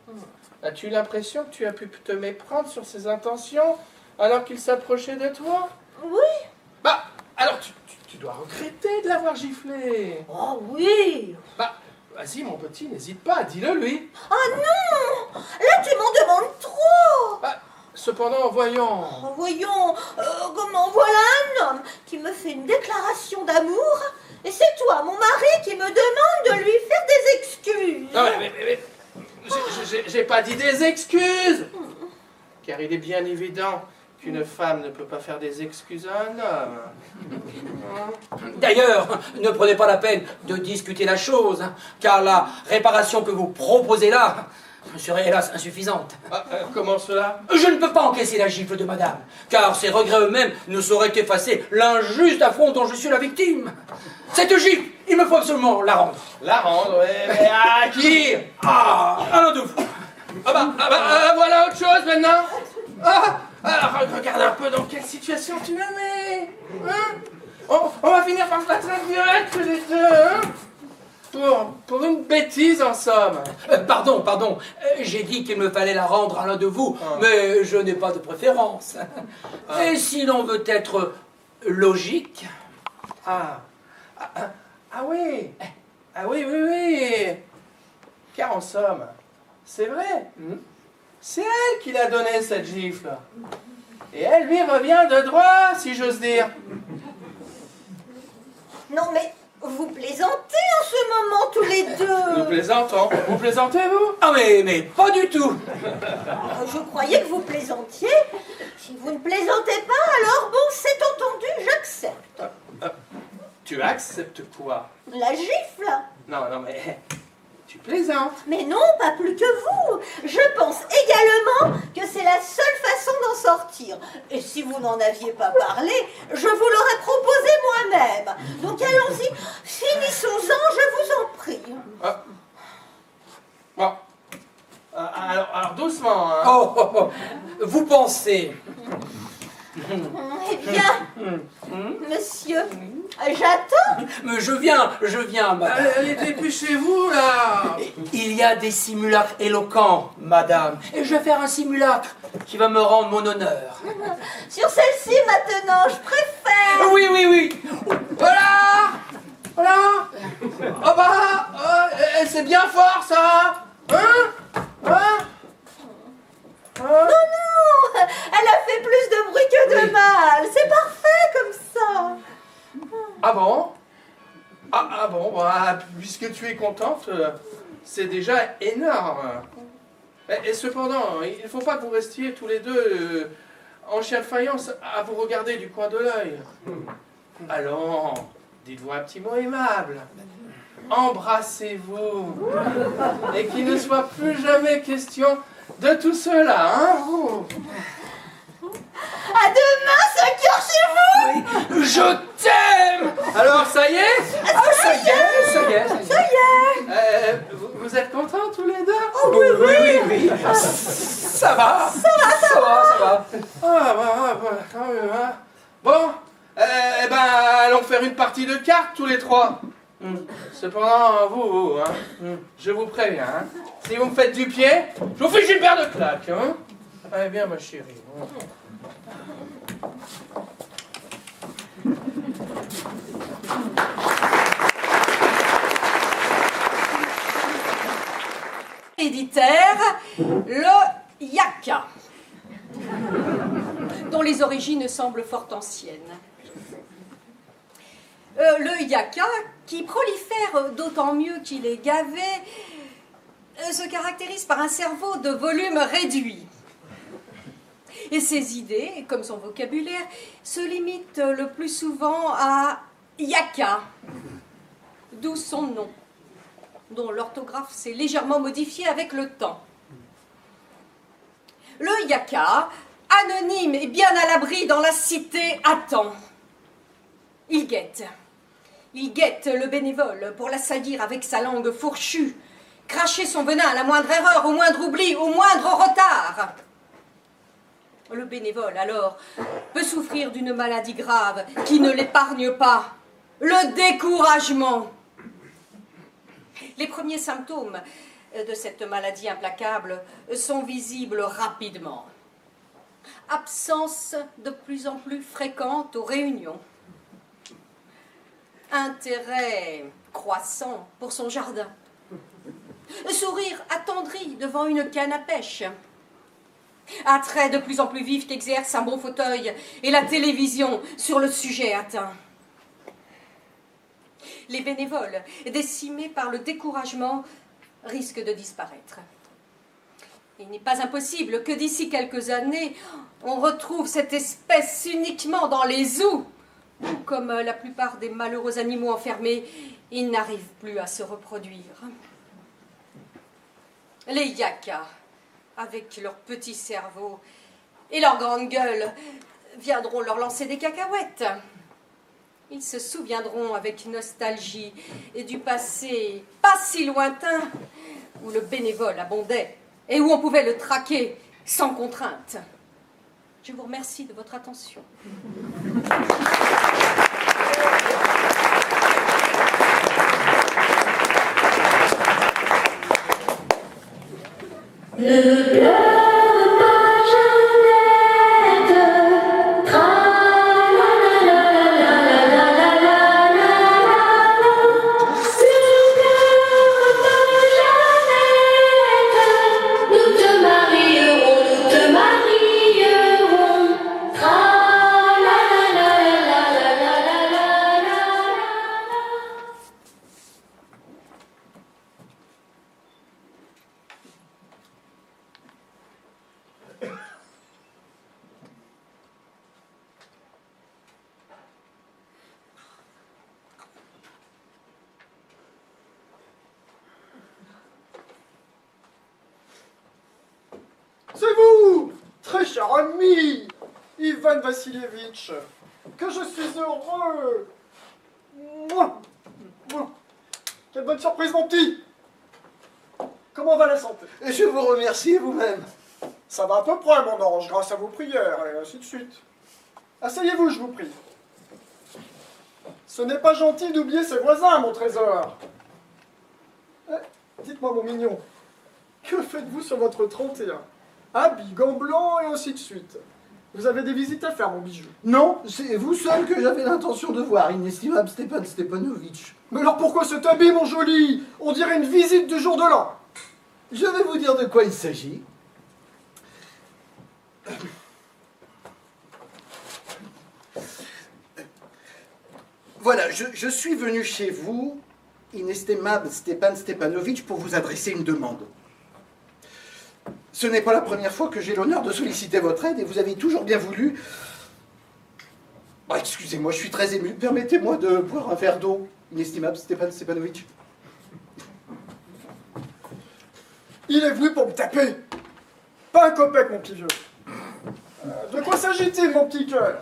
Speaker 9: as-tu l'impression que tu as pu te méprendre sur ses intentions alors qu'il s'approchait de toi?
Speaker 7: Oui.
Speaker 9: Bah, alors tu dois regretter de l'avoir giflé.
Speaker 7: Oh oui.
Speaker 9: Bah, vas-y mon petit, n'hésite pas, dis-le lui.
Speaker 7: Ah non. Là, tu m'en demandes trop.
Speaker 9: Bah, cependant, voyons.
Speaker 7: Oh, voyons, comment voilà un homme qui me fait une déclaration d'amour et c'est toi, mon mari, qui me demande de lui faire des excuses.
Speaker 9: Non mais j'ai pas dit des excuses. Car il est bien évident qu'une femme ne peut pas faire des excuses à un homme.
Speaker 8: D'ailleurs, ne prenez pas la peine de discuter la chose, car la réparation que vous proposez là serait hélas insuffisante.
Speaker 9: Ah, comment cela?
Speaker 8: Je ne peux pas encaisser la gifle de madame, car ses regrets eux-mêmes ne sauraient effacer l'injuste affront dont je suis la victime. Cette gifle, il me faut absolument la rendre.
Speaker 9: La rendre, ouais, mais à qui?
Speaker 8: Ah, à l'un de vous.
Speaker 9: Voilà autre chose maintenant. Regarde un peu dans quelle situation tu me mets. Hein? On va finir par se battre en violette tous les deux, hein? Pour une bêtise en somme.
Speaker 8: Pardon, j'ai dit qu'il me fallait la rendre à l'un de vous, mais je n'ai pas de préférence. Et si l'on veut être logique...
Speaker 9: Oui. Oui. Car en somme, c'est vrai. C'est elle qui l'a donné cette gifle. Et elle lui revient de droit, si j'ose dire.
Speaker 7: Non mais, vous plaisantez en ce moment tous les deux.
Speaker 9: Nous plaisantons. Vous plaisantez, vous?
Speaker 8: Ah mais pas du tout.
Speaker 7: Je croyais que vous plaisantiez. Si vous ne plaisantez pas, alors bon, c'est entendu, j'accepte.
Speaker 9: Tu acceptes quoi?
Speaker 7: La gifle.
Speaker 9: Non, mais... Tu plaisantes.
Speaker 7: Mais non, pas plus que vous. Je pense également que c'est la seule façon d'en sortir. Et si vous n'en aviez pas parlé, je vous l'aurais proposé moi-même. Donc allons-y, finissons-en, je vous en prie.
Speaker 9: Bon. Alors doucement, hein.
Speaker 8: Oh, vous pensez...
Speaker 7: Eh bien, monsieur, j'attends.
Speaker 8: Mais je viens, madame.
Speaker 9: Allez, dépêchez-vous, là.
Speaker 8: Il y a des simulacres éloquents, madame. Et je vais faire un simulacre qui va me rendre mon honneur.
Speaker 7: Sur celle-ci, maintenant, je préfère.
Speaker 8: Oui.
Speaker 9: Voilà. C'est bien fort, ça.
Speaker 7: Non, elle a fait plus de bruit que de mal. C'est parfait comme ça.
Speaker 9: Ah bon? Puisque tu es contente, c'est déjà énorme. Et cependant, il ne faut pas que vous restiez tous les deux en chien de faïence à vous regarder du coin de l'œil. Allons, dites-vous un petit mot aimable. Embrassez-vous. Et qu'il ne soit plus jamais question de tout cela, hein?
Speaker 7: À demain, 5 heures chez vous.
Speaker 8: Je t'aime. Alors, ça y est? Ça y est.
Speaker 9: Vous êtes contents tous les deux?
Speaker 7: Oh oui.
Speaker 8: Ça va.
Speaker 9: Ah, quand même, hein. Bon, allons faire une partie de cartes tous les trois. Cependant, vous, hein, je vous préviens, hein, si vous me faites du pied, je vous fiche une paire de claques, hein. Allez bien, ma chérie.
Speaker 2: Héréditaire, le yaka, dont les origines semblent fort anciennes. Le yaka, qui prolifère d'autant mieux qu'il est gavé, se caractérise par un cerveau de volume réduit. Et ses idées, comme son vocabulaire, se limitent le plus souvent à yaka, d'où son nom, dont l'orthographe s'est légèrement modifiée avec le temps. Le yaka, anonyme et bien à l'abri dans la cité, attend. Il guette le bénévole pour l'assaillir avec sa langue fourchue, cracher son venin à la moindre erreur, au moindre oubli, au moindre retard. Le bénévole, alors, peut souffrir d'une maladie grave qui ne l'épargne pas, le découragement. Les premiers symptômes de cette maladie implacable sont visibles rapidement. Absence de plus en plus fréquente aux réunions. Intérêt croissant pour son jardin. Sourire attendri devant une canne à pêche. Attrait de plus en plus vif qu'exerce un bon fauteuil et la télévision sur le sujet atteint. Les bénévoles, décimés par le découragement, risquent de disparaître. Il n'est pas impossible que d'ici quelques années, on retrouve cette espèce uniquement dans les zoos, où, comme la plupart des malheureux animaux enfermés, ils n'arrivent plus à se reproduire. Les yakas, avec leur petit cerveau et leur grande gueule, viendront leur lancer des cacahuètes. Ils se souviendront avec nostalgie du passé pas si lointain, où le bénévole abondait et où on pouvait le traquer sans contrainte. Je vous remercie de votre attention.
Speaker 6: Ne pleure pas, Jeannette, tra-la-la-la-la-la-la-la-la-la-la. Ne pleure pas, Jeannette, nous te marierons, tra-la-la-la-la-la-la-la-la-la.
Speaker 3: C'est vous, très cher ami, Ivan Vassilievitch, que je suis heureux. Mouah, mouah. Quelle bonne surprise, mon petit. Comment va la santé?
Speaker 4: Je vous remercie vous-même.
Speaker 3: Ça va à peu près, mon ange, grâce à vos prières, et ainsi de suite. Asseyez-vous, je vous prie. Ce n'est pas gentil d'oublier ses voisins, mon trésor. Dites-moi, mon mignon, que faites-vous sur votre 31? Habits, gants blancs, et ainsi de suite. Vous avez des visites à faire, mon bijou.
Speaker 4: Non, c'est vous seul que j'avais l'intention de voir, inestimable Stepan Stepanovitch.
Speaker 3: Mais alors pourquoi cet habit, mon joli? On dirait une visite du jour de l'an.
Speaker 4: Je vais vous dire de quoi il s'agit. Voilà, je suis venu chez vous, inestimable Stepan Stepanovitch, pour vous adresser une demande. Ce n'est pas la première fois que j'ai l'honneur de solliciter votre aide et vous avez toujours bien voulu Oh, excusez-moi, je suis très ému. Permettez-moi de boire un verre d'eau, inestimable Stepan Stepanovitch.
Speaker 3: Il est venu pour me taper. Pas un copec, mon petit vieux. De quoi s'agit-il, mon petit cœur?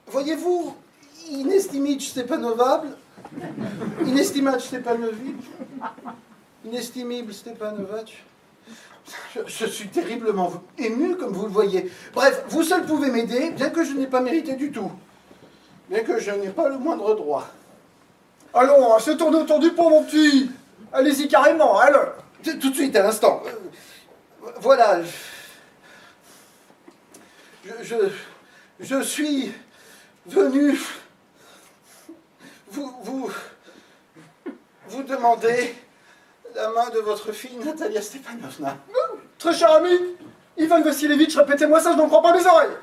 Speaker 4: Voyez-vous, inestimable Stepanovable, inestimable Stepanovitch, inestimable Stepanovitch. Je suis terriblement ému, comme vous le voyez. Bref, vous seul pouvez m'aider, bien que je n'ai pas mérité du tout. Bien que je n'ai pas le moindre droit.
Speaker 3: Allons, se tourner autour du pont, mon petit. Allez-y carrément, alors.
Speaker 4: Tout de suite, à l'instant. Voilà. Je suis venu vous demander la main de votre fille, Natalia Stepanovna.
Speaker 3: Très cher ami, Ivan Vassilievitch, répétez-moi ça, je n'en crois pas mes oreilles.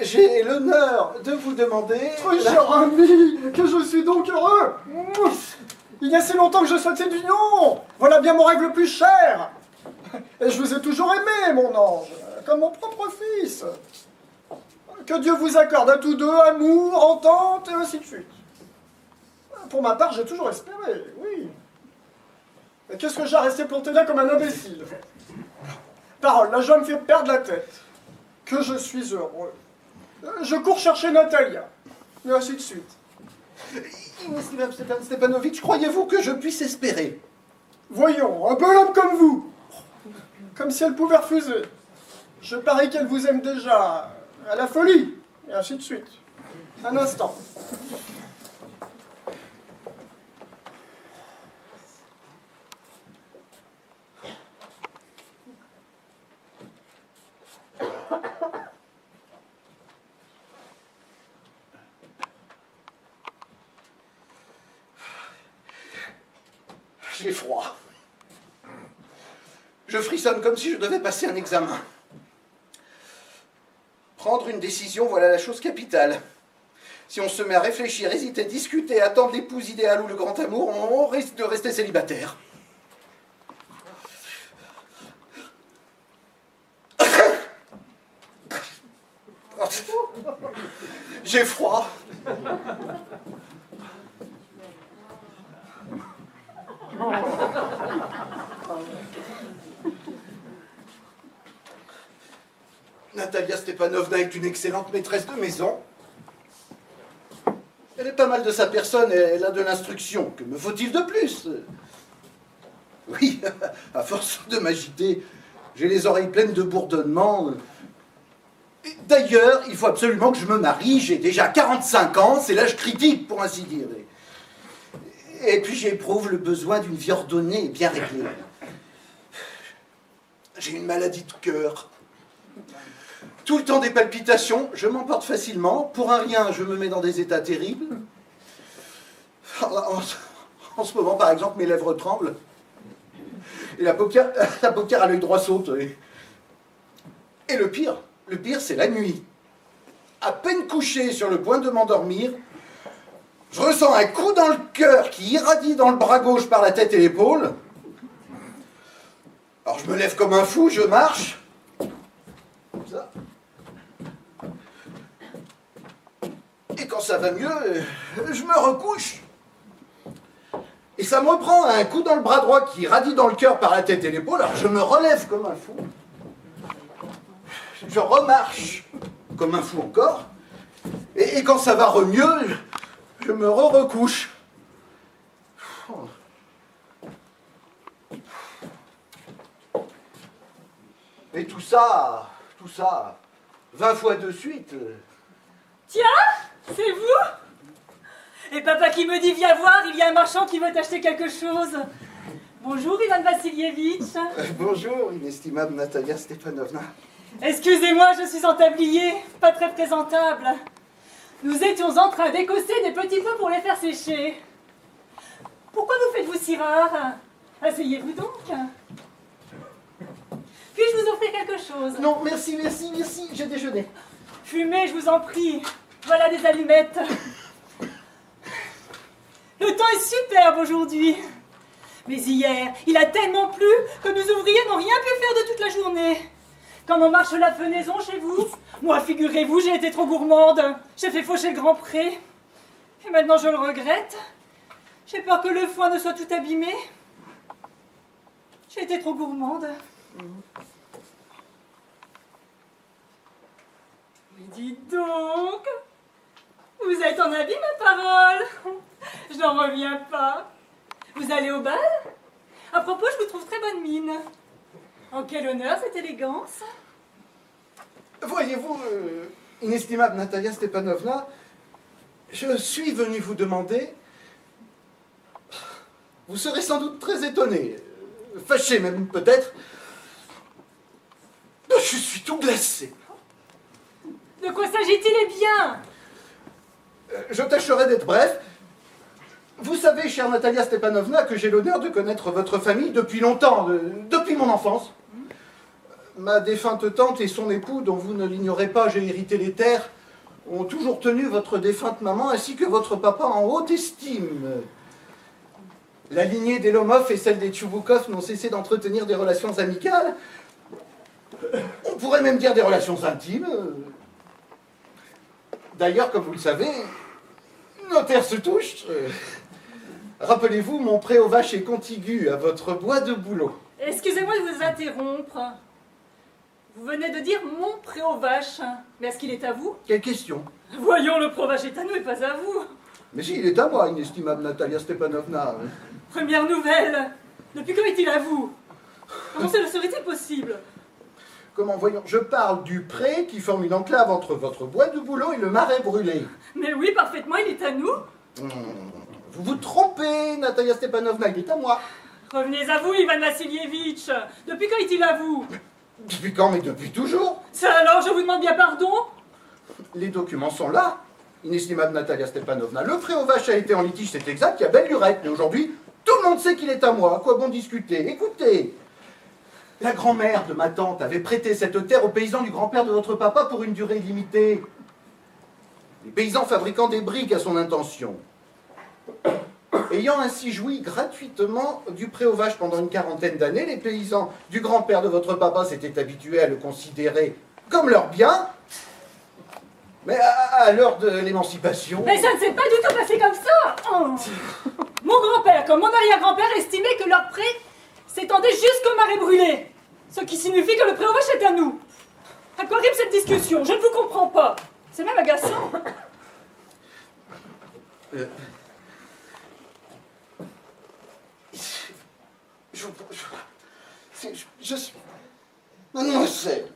Speaker 4: J'ai l'honneur de vous demander...
Speaker 3: Très cher ami, que je suis donc heureux. Il y a si longtemps que je souhaite cette union. Voilà bien mon rêve le plus cher. Et je vous ai toujours aimé, mon ange, comme mon propre fils. Que Dieu vous accorde à tous deux amour, entente, et ainsi de suite. Pour ma part, j'ai toujours espéré, oui. Mais qu'est-ce que j'ai à rester planté là comme un imbécile? Parole, la joie me fait perdre la tête. Que je suis heureux. Je cours chercher Natalia, et ainsi de suite.
Speaker 4: Inestimable Stepan Stepanovitch, croyez-vous que je puisse espérer?
Speaker 3: Voyons, un bel homme comme vous. Comme si elle pouvait refuser. Je parie qu'elle vous aime déjà à la folie, et ainsi de suite. Un instant.
Speaker 4: J'ai froid. Je frissonne comme si je devais passer un examen. Prendre une décision, voilà la chose capitale. Si on se met à réfléchir, hésiter, discuter, attendre l'épouse idéale ou le grand amour, on risque de rester célibataire. J'ai froid. Natalia Stepanovna est une excellente maîtresse de maison. Elle est pas mal de sa personne et elle a de l'instruction. Que me faut-il de plus? Oui, à force de m'agiter, j'ai les oreilles pleines de bourdonnements. D'ailleurs, il faut absolument que je me marie. J'ai déjà 45 ans, c'est l'âge critique pour ainsi dire. Et puis j'éprouve le besoin d'une vie ordonnée et bien réglée. J'ai une maladie de cœur. Tout le temps des palpitations, je m'emporte facilement. Pour un rien, je me mets dans des états terribles. En ce moment, par exemple, mes lèvres tremblent. Et la paupière à l'œil droit saute. Et le pire, c'est la nuit. À peine couché sur le point de m'endormir, je ressens un coup dans le cœur qui irradie dans le bras gauche par la tête et l'épaule. Alors je me lève comme un fou, je marche. Comme ça. Et quand ça va mieux, je me recouche. Et ça me reprend un coup dans le bras droit qui irradie dans le cœur par la tête et l'épaule. Alors je me relève comme un fou. Je remarche comme un fou encore. Et quand ça va mieux, je me recouche. Et tout ça, 20 fois de suite.
Speaker 5: Tiens, c'est vous? Et papa qui me dit viens voir, il y a un marchand qui veut t'acheter quelque chose. Bonjour Ivan Vassilievitch.
Speaker 4: Bonjour, inestimable Natalia Stepanovna.
Speaker 5: Excusez-moi, je suis en tablier, pas très présentable. Nous étions en train d'écosser des petits pois pour les faire sécher. Pourquoi vous faites-vous si rare? Asseyez-vous donc. Puis-je vous offrir quelque chose?
Speaker 4: Non, merci, j'ai déjeuné.
Speaker 5: Fumez, je vous en prie. Voilà des allumettes. Le temps est superbe aujourd'hui. Mais hier, il a tellement plu que nous ouvriers n'ont rien pu faire de toute la journée. Comment marche la fenaison chez vous? Moi, figurez-vous, j'ai été trop gourmande. J'ai fait faucher le grand pré. Et maintenant, je le regrette. J'ai peur que le foin ne soit tout abîmé. J'ai été trop gourmande. Mais dites donc, vous êtes en habit, ma parole. Je n'en reviens pas. Vous allez au bal? À propos, je vous trouve très bonne mine. En quel honneur cette élégance?
Speaker 4: Voyez-vous, inestimable Natalia Stepanovna, je suis venu vous demander... Vous serez sans doute très étonné, fâché même peut-être. Je suis tout glacé.
Speaker 5: De quoi s'agit-il, eh bien?
Speaker 4: Je tâcherai d'être bref. Vous savez, chère Natalia Stepanovna, que j'ai l'honneur de connaître votre famille depuis longtemps, depuis mon enfance. Ma défunte tante et son époux, dont vous ne l'ignorez pas, j'ai hérité les terres, ont toujours tenu votre défunte maman ainsi que votre papa en haute estime. La lignée des Lomov et celle des Tchouboukov n'ont cessé d'entretenir des relations amicales. On pourrait même dire des relations intimes. D'ailleurs, comme vous le savez, nos terres se touchent. Rappelez-vous, mon pré aux vaches est contigu à votre bois de bouleau.
Speaker 5: Excusez-moi de vous interrompre. Vous venez de dire mon pré aux vaches. Mais est-ce qu'il est à vous?
Speaker 4: Quelle question?
Speaker 5: Voyons, le pré aux vaches est à nous et pas à vous.
Speaker 4: Mais si, il est à moi, inestimable Natalia Stepanovna.
Speaker 5: Première nouvelle. Depuis quand est-il à vous? Comment cela serait-il possible?
Speaker 4: Comment, voyons, je parle du pré qui forme une enclave entre votre bois de bouleau et le marais brûlé.
Speaker 5: Mais oui, parfaitement, il est à nous.
Speaker 4: Vous vous trompez, Natalia Stepanovna, il est à moi.
Speaker 5: Revenez à vous, Ivan Vassilievitch. Depuis quand est-il à vous?
Speaker 4: Depuis quand? Mais depuis toujours.
Speaker 5: Ça alors, je vous demande bien pardon?
Speaker 4: Les documents sont là, inestimable Natalia Stepanovna. Le pré aux vaches a été en litige, c'est exact, il y a belle lurette. Mais aujourd'hui, tout le monde sait qu'il est à moi. À quoi bon discuter? Écoutez, la grand-mère de ma tante avait prêté cette terre aux paysans du grand-père de votre papa pour une durée limitée. Les paysans fabriquant des briques à son intention. Ayant ainsi joui gratuitement du pré aux vaches pendant une quarantaine d'années, les paysans du grand-père de votre papa s'étaient habitués à le considérer comme leur bien. Mais à l'heure de l'émancipation...
Speaker 5: Mais ça ne s'est pas du tout passé comme ça. Oh. Mon grand-père, comme mon arrière-grand-père, estimait que leur pré s'étendait jusqu'au marais brûlé. Ce qui signifie que le pré aux vaches est à nous. À quoi rime cette discussion? Je ne vous comprends pas. C'est même agaçant.
Speaker 4: Je suis... Mademoiselle,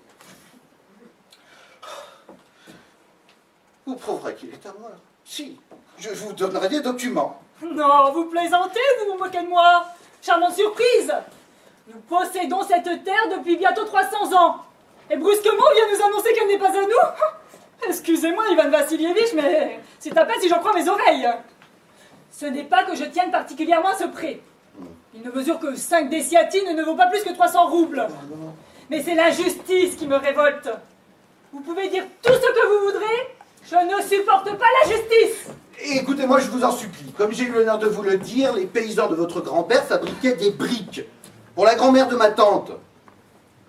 Speaker 4: vous prouverez qu'il est à moi. Si, je vous donnerai des documents.
Speaker 5: Non, vous plaisantez, vous vous moquez de moi. Charmante surprise. Nous possédons cette terre depuis bientôt 300 ans. Et brusquement, on vient nous annoncer qu'elle n'est pas à nous. Excusez-moi, Ivan Vassilievitch, mais c'est à peine si j'en crois mes oreilles. Ce n'est pas que je tienne particulièrement à ce pré. Il ne mesure que 5 déciatines et ne vaut pas plus que 300 roubles. Mais c'est l'injustice qui me révolte. Vous pouvez dire tout ce que vous voudrez, je ne supporte pas la justice.
Speaker 4: Écoutez-moi, je vous en supplie. Comme j'ai eu l'honneur de vous le dire, les paysans de votre grand-père fabriquaient des briques pour la grand-mère de ma tante.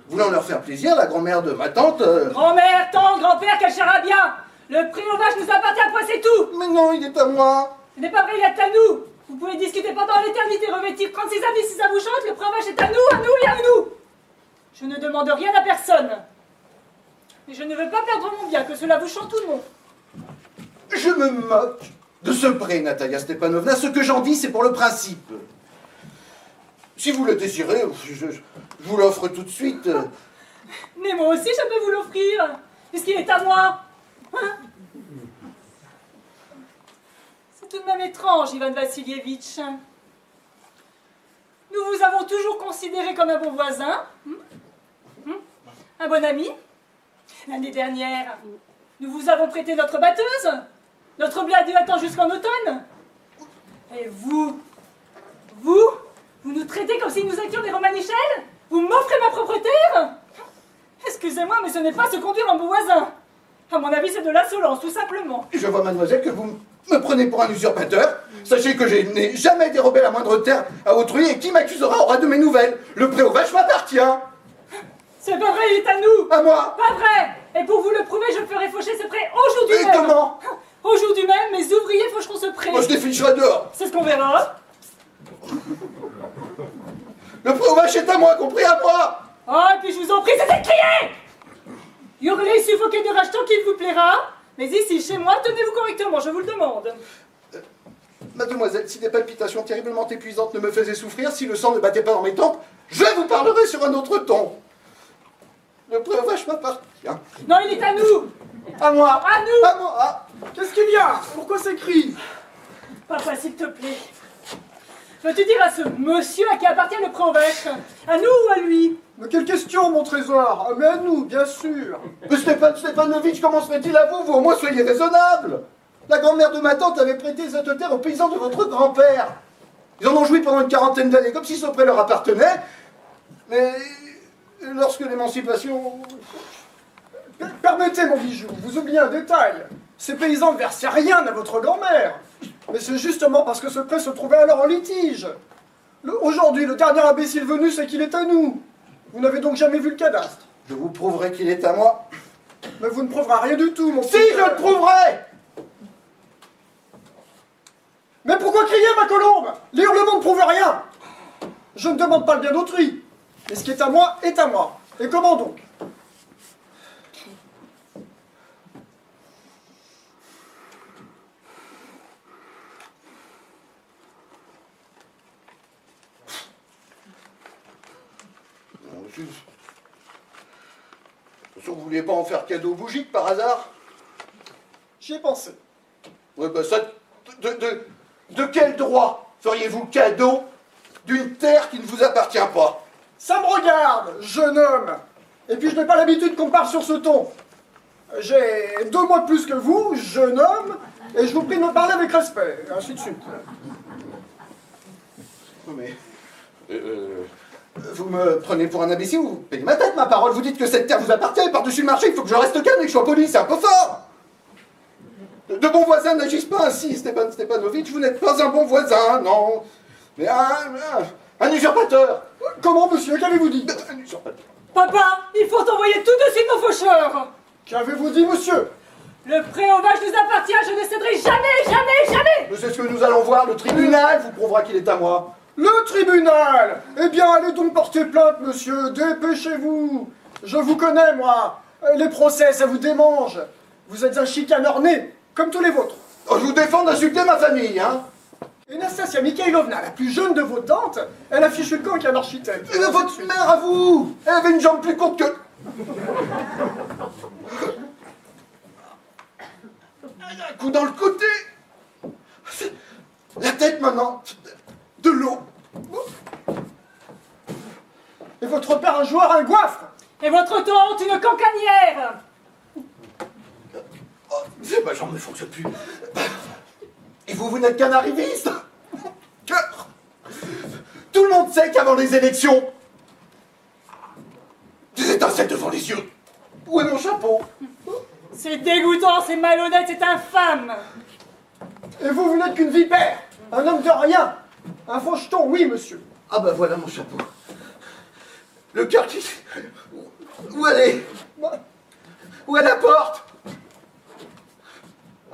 Speaker 4: Voulant leur faire plaisir, la grand-mère de ma tante...
Speaker 5: Grand-mère, tante, grand-père, quel charabia. Le pré aux vaches nous appartient à point, c'est tout.
Speaker 4: Mais non, il est à moi.
Speaker 5: Ce n'est pas vrai, il est à nous. Vous pouvez discuter pendant l'éternité, revêtir 36 habits si ça vous chante, le pré aux vaches est à nous et à nous. Je ne demande rien à personne. Mais je ne veux pas perdre mon bien, que cela vous chante ou non.
Speaker 4: Je me moque de ce pré, Natalia Stepanovna. Ce que j'en dis, c'est pour le principe. Si vous le désirez, je vous l'offre tout de suite.
Speaker 5: Mais moi aussi, je peux vous l'offrir, puisqu'il est à moi. Hein? C'est tout de même étrange, Ivan Vassilievitch. Nous vous avons toujours considéré comme un bon voisin, un bon ami. L'année dernière, nous vous avons prêté notre batteuse. Notre blé a dû attendre jusqu'en automne. Et vous nous traitez comme si nous étions des Romanichels? Vous m'offrez ma propre terre? Excusez-moi, mais ce n'est pas se conduire en bon voisin. À mon avis, c'est de l'insolence, tout simplement.
Speaker 4: Je vois, mademoiselle, que vous me prenez pour un usurpateur. Sachez que je n'ai jamais dérobé la moindre terre à autrui et qui m'accusera aura de mes nouvelles. Le pré aux vaches m'appartient.
Speaker 5: C'est pas vrai, il est à nous.
Speaker 4: À moi.
Speaker 5: Pas vrai. Et pour vous le prouver, je ferai faucher ce prêt aujourd'hui
Speaker 4: Et
Speaker 5: même.
Speaker 4: comment?
Speaker 5: Aujourd'hui même, mes ouvriers faucheront ce prêt.
Speaker 4: Moi, je déficherai dehors.
Speaker 5: C'est ce qu'on verra.
Speaker 4: Le prêt aux vaches est à moi, compris, à moi.
Speaker 5: Oh, et puis je vous en prie, c'est de crier. Hurlez, suffoquez de rage tant qu'il vous plaira. Mais ici, chez moi, tenez-vous correctement, je vous le demande.
Speaker 4: Mademoiselle, si des palpitations terriblement épuisantes ne me faisaient souffrir, si le sang ne battait pas dans mes tempes, je vous parlerai sur un autre ton. Le prêt aux vaches m'appartient.
Speaker 5: Non, il est à nous.
Speaker 3: À moi.
Speaker 5: À nous.
Speaker 3: À moi. Ah, qu'est-ce qu'il y a? Pourquoi ces cris?
Speaker 5: Papa, s'il te plaît. Veux-tu dire à ce monsieur à qui appartient le prêt aux vaches? À nous ou à lui?
Speaker 3: Mais quelle question, mon trésor? Ah, mais à nous, bien sûr.
Speaker 4: Mais Stépanovic, comment se fait-il à vous? Vous, au moins, soyez raisonnable. La grand-mère de ma tante avait prêté cette terre aux paysans de votre grand-père. Ils en ont joui pendant une quarantaine d'années, comme si ce prêt leur appartenait. Mais lorsque l'émancipation...
Speaker 3: Permettez, mon bijou, vous oubliez un détail. Ces paysans ne versaient rien à votre grand-mère. Mais c'est justement parce que ce prêt se trouvait alors en litige. Aujourd'hui, le dernier imbécile venu, c'est qu'il est à nous. Vous n'avez donc jamais vu le cadastre.
Speaker 4: Je vous prouverai qu'il est à moi.
Speaker 3: Mais vous ne prouverez rien du tout, mon
Speaker 4: Si,
Speaker 3: petit
Speaker 4: je
Speaker 3: frère.
Speaker 4: le prouverai!
Speaker 3: Mais pourquoi crier, ma colombe? Les hurlements ne prouvent rien. Je ne demande pas le bien d'autrui. Mais ce qui est à moi est à moi. Et comment donc?
Speaker 4: Vous vouliez pas en faire cadeau bougique par hasard?
Speaker 3: J'y ai pensé.
Speaker 4: Ouais, bah ça... De quel droit feriez-vous cadeau d'une terre qui ne vous appartient pas?
Speaker 3: Ça me regarde, jeune homme. Et puis je n'ai pas l'habitude qu'on parle sur ce ton. J'ai 2 mois de plus que vous, jeune homme, et je vous prie de me parler avec respect, et ainsi de suite.
Speaker 4: Mais... vous me prenez pour un imbécile, vous payez ma tête, ma parole. Vous dites que cette terre vous appartient, et par-dessus le marché, il faut que je reste calme et que je sois poli, c'est un peu fort. De bons voisins n'agissent pas ainsi, Stépanovic, vous n'êtes pas un bon voisin, non. Mais un usurpateur.
Speaker 3: Comment, monsieur, qu'avez-vous dit?
Speaker 4: Un usurpateur.
Speaker 5: Papa, il faut envoyer tout de suite nos faucheurs.
Speaker 3: Qu'avez-vous dit, monsieur?
Speaker 5: Le prêt aux vaches nous appartient, je ne céderai jamais, jamais, jamais.
Speaker 4: Mais c'est ce que nous allons voir, le tribunal vous prouvera qu'il est à moi.
Speaker 3: Le tribunal! Eh bien, allez donc porter plainte, monsieur, dépêchez-vous. Je vous connais, moi. Les procès, ça vous démange. Vous êtes un chicaneur né, comme tous les vôtres.
Speaker 4: Oh, je vous défends d'insulter ma famille, hein.
Speaker 3: Et Nastasia Mikhailovna, la plus jeune de vos tantes, elle a fichu le camp avec un architecte.
Speaker 4: Et votre mère, à vous, elle avait une jambe plus courte que... Un coup dans le côté. La tête maintenant. De l'eau.
Speaker 3: Et votre père un joueur, un goiffre.
Speaker 5: Et votre tante, une cancanière.
Speaker 4: Oh, ma jambe ne fonctionne plus. Et vous n'êtes qu'un arriviste. Cœur. Tout le monde sait qu'avant les élections, des étincelles devant les yeux. Où est mon chapeau?
Speaker 5: C'est dégoûtant, c'est malhonnête, c'est infâme.
Speaker 3: Et vous n'êtes qu'une vipère, un homme de rien. Un faucheton, oui, monsieur.
Speaker 4: Ah bah voilà mon chapeau. Le cœur qui... Où elle est? Où est la porte?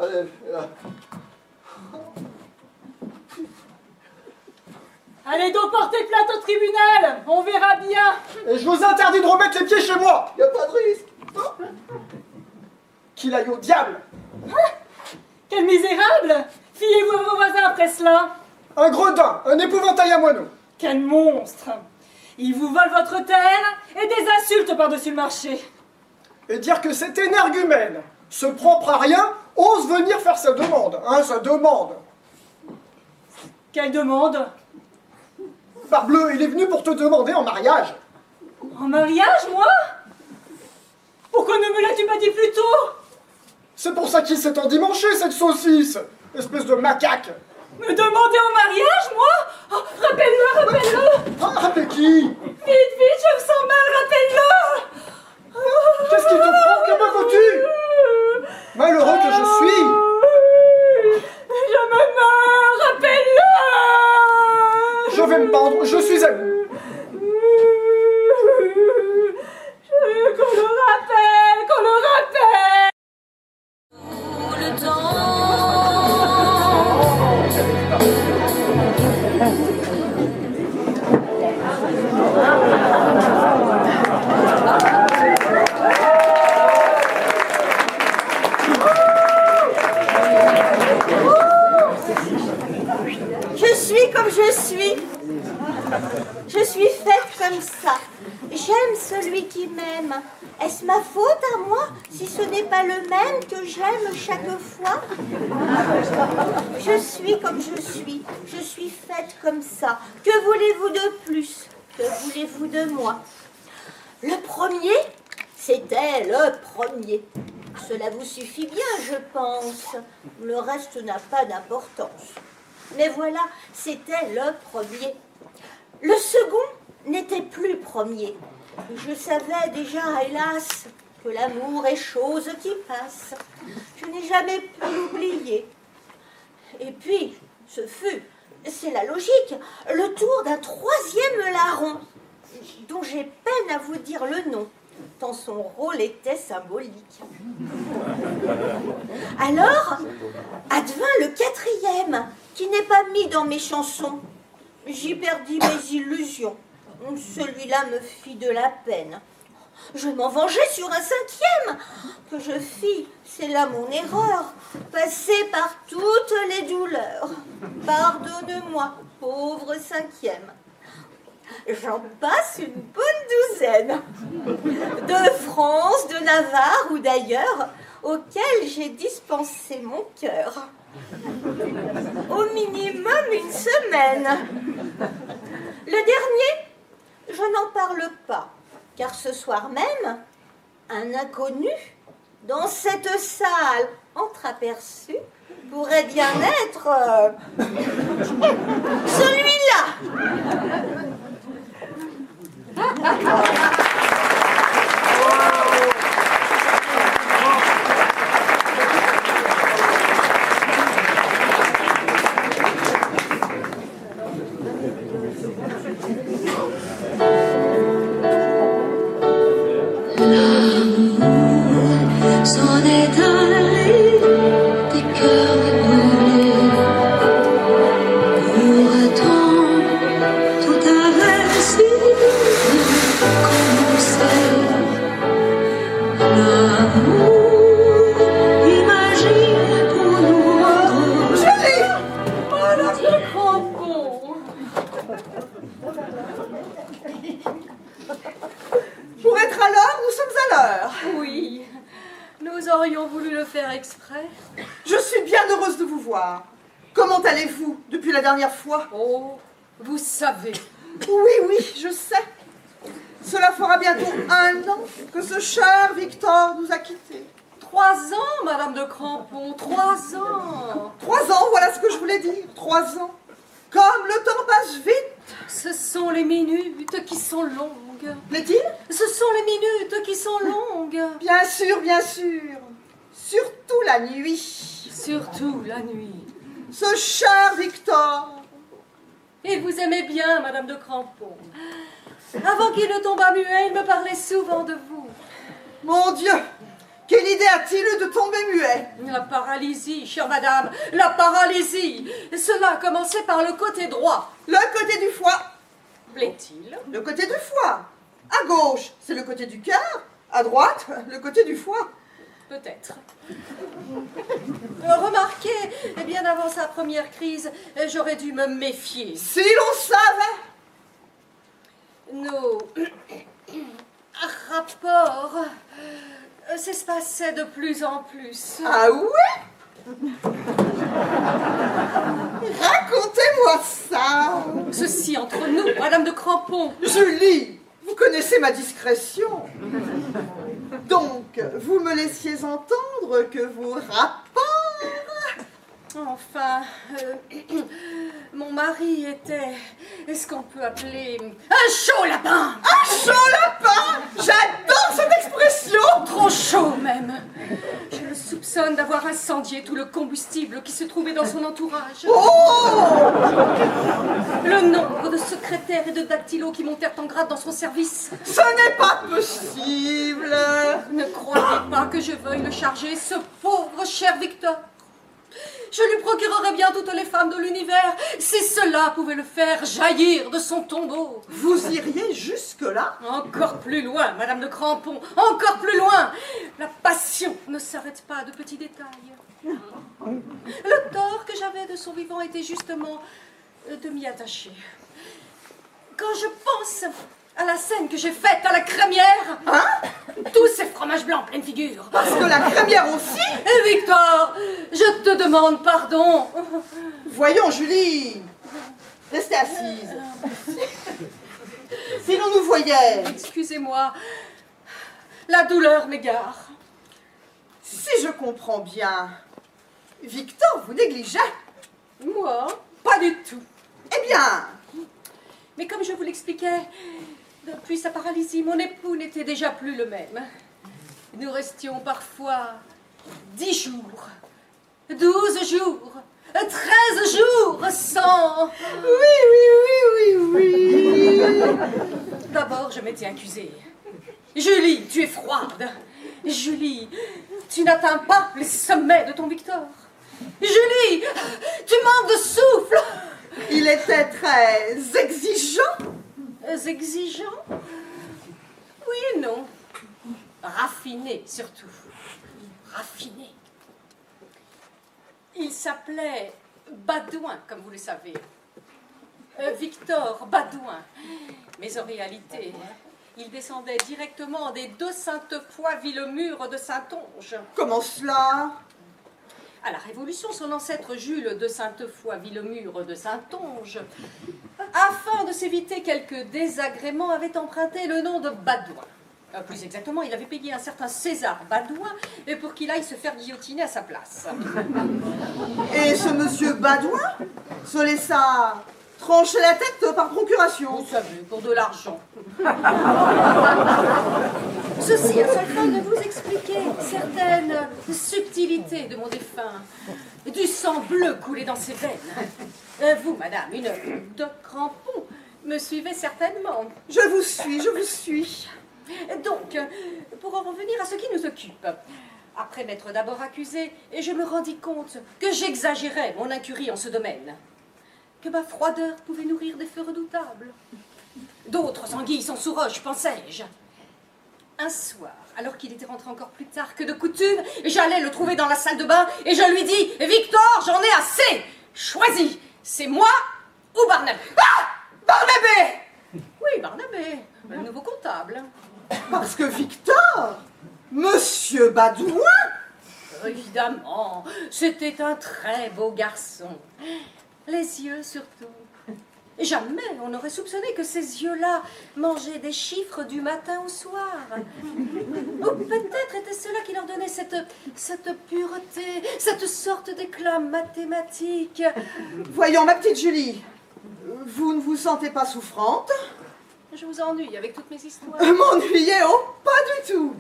Speaker 4: Allez, là.
Speaker 5: Allez donc porter plainte au tribunal, on verra bien.
Speaker 3: Et je vous interdis de remettre les pieds chez moi.
Speaker 4: Y a pas de risque.
Speaker 3: Qu'il aille au diable.
Speaker 5: Quel misérable. Fiez-vous à vos voisins après cela.
Speaker 3: Un gredin, un épouvantail à moineaux.
Speaker 5: Quel monstre. Ils vous volent votre terre et des insultes par-dessus le marché.
Speaker 3: Et dire que cet énergumène, ce propre à rien, ose venir faire sa demande. Hein, sa demande.
Speaker 5: Quelle demande?
Speaker 3: Parbleu, il est venu pour te demander en mariage.
Speaker 5: En mariage, moi? Pourquoi ne me l'as-tu pas dit plus tôt?
Speaker 3: C'est pour ça qu'il s'est endimanché, cette saucisse. Espèce de macaque.
Speaker 5: Me demander en mariage, moi? Oh, rappelle-le, rappelle-le.
Speaker 3: Ah, rappelle qui?
Speaker 5: Vite, vite, je me sens mal, rappelle-le.
Speaker 3: Qu'est-ce qui te prend? Que me veux-tu? Malheureux que je suis.
Speaker 5: Je me meurs, rappelle-le.
Speaker 3: Je vais me pendre, je suis à bout.
Speaker 7: celui qui m'aime. Est-ce ma faute à moi si ce n'est pas le même que j'aime chaque fois? Je suis comme je suis faite comme ça. Que voulez-vous de plus? Que voulez-vous de moi? Le premier, c'était le premier. Cela vous suffit bien, je pense. Le reste n'a pas d'importance. Mais voilà, c'était le premier. Le second n'était plus premier. Je savais déjà, hélas, que l'amour est chose qui passe. Je n'ai jamais pu l'oublier. Et puis, c'est la logique, le tour d'un troisième larron, dont j'ai peine à vous dire le nom, tant son rôle était symbolique. Alors, advint le quatrième, qui n'est pas mis dans mes chansons. J'y perdis mes illusions. Celui-là me fit de la peine. Je m'en vengeais sur un cinquième que je fis, c'est là mon erreur, passer par toutes les douleurs. Pardonne-moi, pauvre cinquième. J'en passe une bonne douzaine, de France, de Navarre ou d'ailleurs, auxquels j'ai dispensé mon cœur. Au minimum une semaine. Le dernier, je n'en parle pas, car ce soir même, un inconnu, dans cette salle entreaperçue, pourrait bien être celui-là.
Speaker 6: S'en est allé des cœurs brûlés. Pourtant, tout avait si bien commencé. L'amour imaginé pour nous rendre.
Speaker 2: Madame de Crampon.
Speaker 10: Pour être à l'heure, nous sommes à l'heure.
Speaker 2: Oui, nous aurions voulu le faire exprès.
Speaker 10: Je suis bien heureuse de vous voir. Comment allez-vous depuis la dernière fois?
Speaker 2: Oh, vous savez.
Speaker 10: Oui, oui, je sais. Cela fera bientôt 1 an que ce cher Victor nous a quittés.
Speaker 2: 3 ans, Madame de Crampon, 3 ans.
Speaker 10: 3 ans, voilà ce que je voulais dire. 3 ans. Comme le temps passe vite.
Speaker 2: Ce sont les minutes qui sont longues.
Speaker 10: Plaît-il?
Speaker 2: Ce sont les minutes qui sont longues.
Speaker 10: Bien sûr, bien sûr. Surtout la nuit.
Speaker 2: Surtout la nuit.
Speaker 10: Ce cher Victor.
Speaker 2: Et vous aimez bien, Madame de Crampon. Avant qu'il ne tombât muet, il me parlait souvent de vous.
Speaker 10: Mon Dieu, quelle idée a-t-il eu de tomber muet?
Speaker 2: La paralysie, chère madame, la paralysie. Cela a commencé par le côté droit.
Speaker 10: Le côté du foie.
Speaker 2: Plaît-il?
Speaker 10: Le côté du foie. À gauche, c'est le côté du cœur. À droite, le côté du foie.
Speaker 2: Peut-être. Remarquez, bien avant sa première crise, j'aurais dû me méfier.
Speaker 10: Si l'on savait.
Speaker 2: Nos rapports s'espaçaient de plus en plus.
Speaker 10: Ah oui? Racontez-moi ça.
Speaker 2: Ceci entre nous, Madame de Crampon.
Speaker 10: Julie, vous connaissez ma discrétion. Donc, vous me laissiez entendre que vos rapports...
Speaker 2: Enfin, mon mari était ce qu'on peut appeler un chaud lapin.
Speaker 10: Un chaud lapin? J'adore cette expression.
Speaker 2: Trop chaud même. Je le soupçonne d'avoir incendié tout le combustible qui se trouvait dans son entourage.
Speaker 10: Oh!
Speaker 2: Le nombre de secrétaires et de dactylos qui montèrent en grade dans son service.
Speaker 10: Ce n'est pas possible.
Speaker 2: Ne croyez pas que je veuille le charger, ce pauvre cher Victor. Je lui procurerais bien toutes les femmes de l'univers, si cela pouvait le faire jaillir de son tombeau.
Speaker 10: Vous iriez jusque-là?
Speaker 2: Encore plus loin, Madame de Crampon, encore plus loin. La passion ne s'arrête pas de petits détails. Le tort que j'avais de son vivant était justement de m'y attacher. Quand je pense À la scène que j'ai faite à la crémière.
Speaker 10: Hein?
Speaker 2: Tous ces fromages blancs en pleine figure.
Speaker 10: Parce que la crémière aussi?
Speaker 2: Et Victor, je te demande pardon.
Speaker 10: Voyons, Julie. Restez assise. Si l'on nous voyait.
Speaker 2: Excusez-moi, la douleur m'égare.
Speaker 10: Si je comprends bien, Victor vous négligeait.
Speaker 2: Moi, pas du tout.
Speaker 10: Eh bien,
Speaker 2: Mais comme je vous l'expliquais, depuis sa paralysie, mon époux n'était déjà plus le même. Nous restions parfois 10 jours, 12 jours, 13 jours sans...
Speaker 10: oui.
Speaker 2: D'abord, je m'étais accusée. Julie, tu es froide. Julie, tu n'atteins pas les sommets de ton Victor. Julie, tu manques de souffle.
Speaker 10: Il était très exigeant.
Speaker 2: Exigeant? Oui et non. Raffiné, surtout. Raffiné. Il s'appelait Badouin, comme vous le savez. Victor Badouin. Mais en réalité, il descendait directement des 2 Sainte-Foy-Villemur de Saintonge.
Speaker 10: Comment cela?
Speaker 2: À la Révolution, son ancêtre Jules de Sainte-Foy-Villemur de Saintonge, afin de s'éviter quelques désagréments, avait emprunté le nom de Badouin. Plus exactement, il avait payé un certain César Badouin et pour qu'il aille se faire guillotiner à sa place.
Speaker 10: Et ce monsieur Badouin se laissa trancher la tête par procuration.
Speaker 2: Vous savez, pour de l'argent. Ceci a seul fin de vous expliquer certaines subtilités de mon défunt. Du sang bleu coulé dans ses veines. Vous, madame, une de crampon, me suivez certainement.
Speaker 10: Je vous suis.
Speaker 2: Donc, pour en revenir à ce qui nous occupe, après m'être d'abord accusée, je me rendis compte que j'exagérais mon incurie en ce domaine, que ma froideur pouvait nourrir des feux redoutables. D'autres anguilles sont sous roche, pensais-je. Un soir, alors qu'il était rentré encore plus tard que de coutume, j'allais le trouver dans la salle de bain et je lui dis « Victor, j'en ai assez. Choisis, c'est moi ou Barnabé ?»
Speaker 10: Ah! Barnabé!
Speaker 2: Oui, Barnabé, le nouveau comptable.
Speaker 10: Parce que Victor, monsieur Badouin,
Speaker 2: Évidemment, c'était un très beau garçon. Les yeux surtout. Jamais on n'aurait soupçonné que ces yeux-là mangeaient des chiffres du matin au soir. Ou peut-être était-ce cela qui leur donnait cette pureté, cette sorte d'éclat mathématique.
Speaker 10: voyons ma petite Julie, vous ne vous sentez pas souffrante?
Speaker 2: Je vous ennuie avec toutes mes histoires.
Speaker 10: M'ennuyez, oh, pas du tout.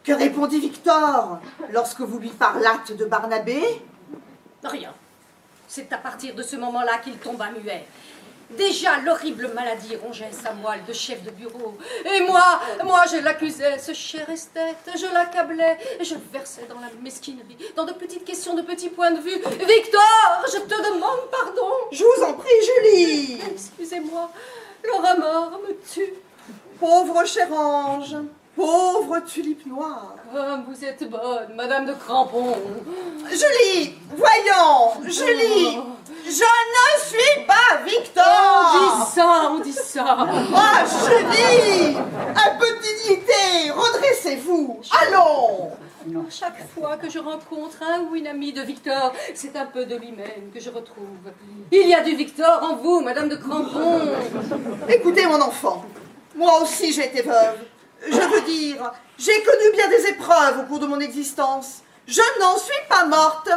Speaker 10: Que répondit Victor lorsque vous lui parlâtes de Barnabé?
Speaker 2: Rien. C'est à partir de ce moment-là qu'il tomba muet. Déjà, l'horrible maladie rongeait sa moelle de chef de bureau. Et moi, je l'accusais, ce cher esthète. Je l'accablais, je versais dans la mesquinerie, dans de petites questions, de petits points de vue. Victor, je te demande pardon.
Speaker 10: Je vous en prie, Julie.
Speaker 2: Excusez-moi, le remords me tue.
Speaker 10: Pauvre cher ange, pauvre tulipe noire.
Speaker 2: Comme vous êtes bonne, Madame de Crampon.
Speaker 10: Julie, voyons, Julie, je ne suis pas Victor.
Speaker 2: On dit ça.
Speaker 10: Ah, Julie, un peu de dignité, redressez-vous, allons.
Speaker 2: Chaque fois que je rencontre un ou une amie de Victor, c'est un peu de lui-même que je retrouve. Il y a du Victor en vous, Madame de Crampon.
Speaker 10: Écoutez, mon enfant, moi aussi j'ai été veuve. Je veux dire, j'ai connu bien des épreuves au cours de mon existence. Je n'en suis pas morte.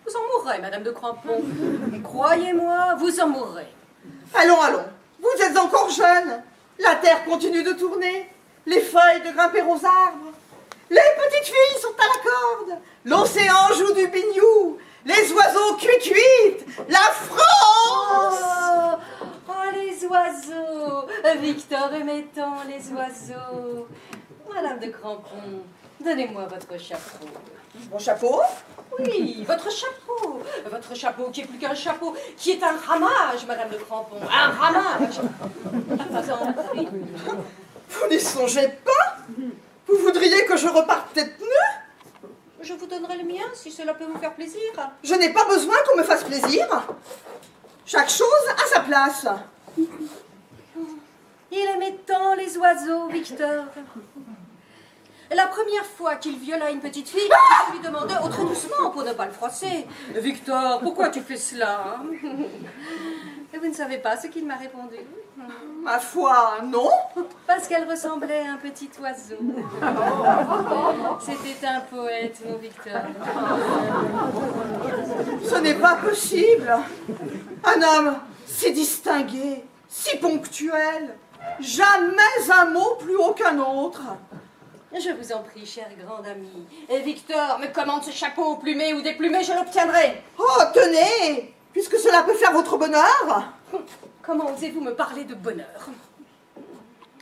Speaker 2: Vous en mourrez, Madame de Crampon. Croyez-moi, vous en mourrez.
Speaker 10: Allons, allons, vous êtes encore jeune. La terre continue de tourner, les feuilles de grimper aux arbres. Les petites filles sont à la corde. L'océan joue du biniou. Les oiseaux cuit-cuitent. La France.
Speaker 2: Oh, les oiseaux. Victor aimait tant les oiseaux. Madame de Crampon, donnez-moi votre chapeau.
Speaker 10: Mon chapeau?
Speaker 2: Oui, votre chapeau. Votre chapeau qui est plus qu'un chapeau, qui est un ramage, Madame de Crampon. Un ramage. Vous en prie.
Speaker 10: Vous n'y songez pas? Vous voudriez que je reparte tête nue?
Speaker 2: Je vous donnerai le mien si cela peut vous faire plaisir.
Speaker 10: Je n'ai pas besoin qu'on me fasse plaisir. Chaque chose a sa place.
Speaker 2: Il aimait tant les oiseaux, Victor. La première fois qu'il viola une petite fille, je lui demandais, oh, très doucement pour ne pas le froisser, Victor, pourquoi tu fais cela? Et vous ne savez pas ce qu'il m'a répondu?
Speaker 10: Ma foi, non.
Speaker 2: Parce qu'elle ressemblait à un petit oiseau. C'était un poète, mon Victor.
Speaker 10: Ce n'est pas possible. Un homme si distingué, si ponctuel, jamais un mot plus haut qu'un autre.
Speaker 2: Je vous en prie, chère grande amie. Et Victor me commande ce chapeau plumé ou déplumé, je l'obtiendrai.
Speaker 10: Oh, tenez, puisque cela peut faire votre bonheur.
Speaker 2: Comment osez-vous me parler de bonheur?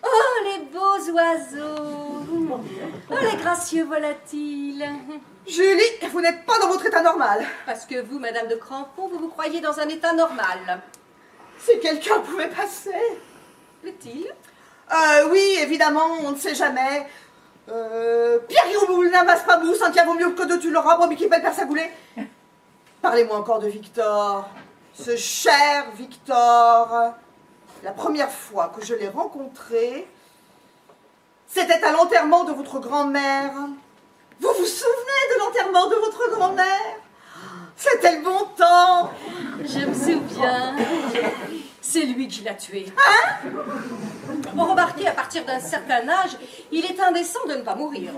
Speaker 2: Oh, les beaux oiseaux! Oh, les gracieux volatiles!
Speaker 10: Julie, vous n'êtes pas dans votre état normal.
Speaker 2: Parce que vous, Madame de Crampon, vous vous croyez dans un état normal.
Speaker 10: Si quelqu'un pouvait passer.
Speaker 2: Plaît-il?
Speaker 10: Oui, évidemment, on ne sait jamais. Pierre Guiroboul, n'amasse pas mousse, un tien vaut mieux que deux tu l'auras, brebis qui pèle père sagoulé. Parlez-moi encore de Victor. Ce cher Victor. La première fois que je l'ai rencontré, c'était à l'enterrement de votre grand-mère. Vous vous souvenez de l'enterrement de votre grand-mère? C'était le bon temps.
Speaker 2: Je me souviens. C'est lui qui l'a tué.
Speaker 10: Hein?
Speaker 2: Bon, remarquez, à partir d'un certain âge, il est indécent de ne pas mourir.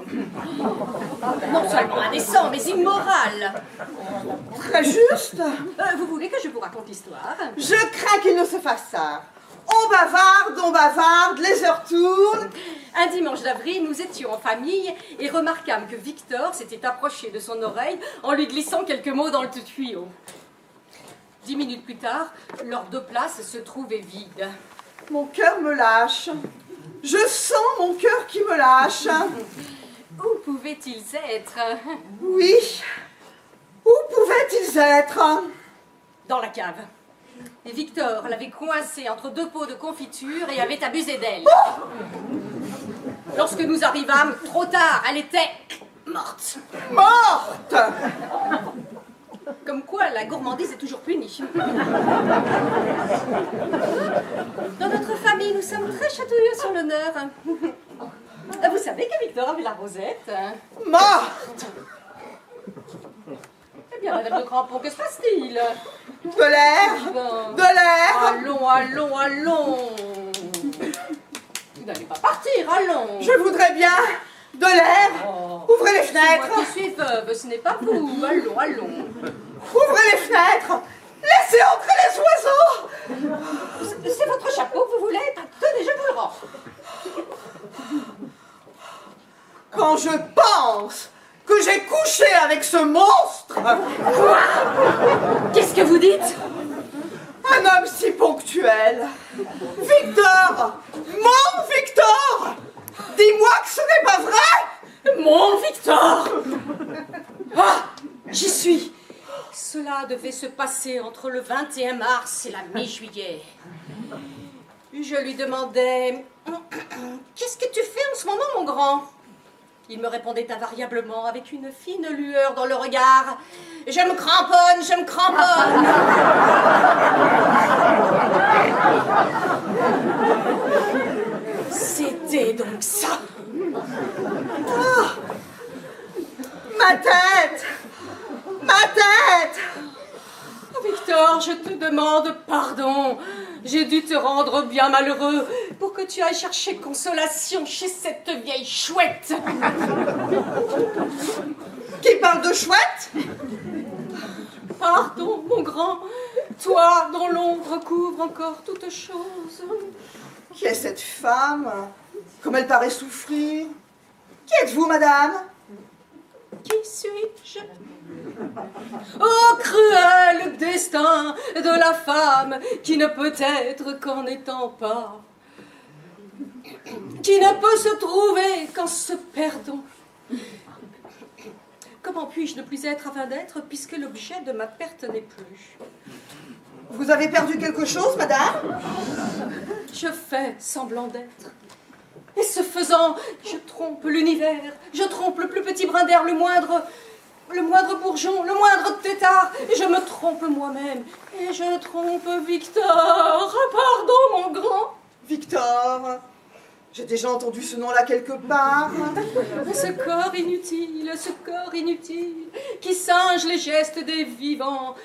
Speaker 2: Non seulement indécent, mais immoral.
Speaker 10: Très juste.
Speaker 2: Vous voulez que je vous raconte l'histoire?
Speaker 10: Je crains qu'il ne se fasse ça. On bavarde, les heures tournent.
Speaker 2: Un dimanche d'avril, nous étions en famille et remarquâmes que Victor s'était approché de son oreille en lui glissant quelques mots dans le tuyau. 10 minutes plus tard, leurs deux places se trouvaient vides.
Speaker 10: Mon cœur me lâche. Je sens mon cœur qui me lâche.
Speaker 2: Où pouvaient-ils être?
Speaker 10: Oui. Où pouvaient-ils être?
Speaker 2: Dans la cave. Et Victor l'avait coincée entre deux pots de confiture et avait abusé d'elle.
Speaker 10: Oh!
Speaker 2: Lorsque nous arrivâmes, trop tard, elle était morte.
Speaker 10: Morte!
Speaker 2: Comme quoi, la gourmandise est toujours punie. Dans notre famille, nous sommes très chatouilleux sur l'honneur. Vous savez que Victor avait la rosette?
Speaker 10: Morte!
Speaker 2: Eh bien, Madame de Crampon, que se passe-t-il?
Speaker 10: De l'air! De l'air!
Speaker 2: Allons. Vous n'allez pas partir, allons.
Speaker 10: Je voudrais bien de l'air! Ouvrez les fenêtres!
Speaker 2: C'est moi qui suis veuve, ce n'est pas vous. Allons.
Speaker 10: Ouvrez les fenêtres! Laissez entrer les oiseaux!
Speaker 2: C'est votre chapeau que vous voulez? Tenez, je vous le rends.
Speaker 10: Quand je pense que j'ai couché avec ce monstre!
Speaker 2: Quoi? Qu'est-ce que vous dites?
Speaker 10: Un homme si ponctuel! Victor! Mon Victor! Dis-moi que ce n'est pas vrai!
Speaker 2: Mon Victor! Ah, j'y suis. Cela devait se passer entre le 21 mars et la mi-juillet. Je lui demandais « Qu'est-ce que tu fais en ce moment, mon grand ?» Il me répondait invariablement avec une fine lueur dans le regard « Je me cramponne, je me cramponne !» C'était donc ça.
Speaker 10: Ah, ma tête! Ma tête!
Speaker 2: Victor, je te demande pardon. J'ai dû te rendre bien malheureux pour que tu ailles chercher consolation chez cette vieille chouette.
Speaker 10: Qui parle de chouette?
Speaker 2: Pardon, mon grand. Toi, dont l'ombre couvre encore toute chose.
Speaker 10: Qui est cette femme? Comme elle paraît souffrir. Qui êtes-vous, madame?
Speaker 2: Qui suis-je? Oh, cruel destin de la femme qui ne peut être qu'en n'étant pas, qui ne peut se trouver qu'en se perdant. Comment puis-je ne plus être afin d'être puisque l'objet de ma perte n'est plus?
Speaker 10: Vous avez perdu quelque chose, madame?
Speaker 2: Je fais semblant d'être. Et ce faisant, je trompe l'univers, je trompe le plus petit brin d'air, le moindre bourgeon, le moindre tétard, et je me trompe moi-même, et je trompe Victor. Pardon, mon grand.
Speaker 10: Victor, j'ai déjà entendu ce nom-là quelque part.
Speaker 2: Ce corps inutile, qui singe les gestes des vivants,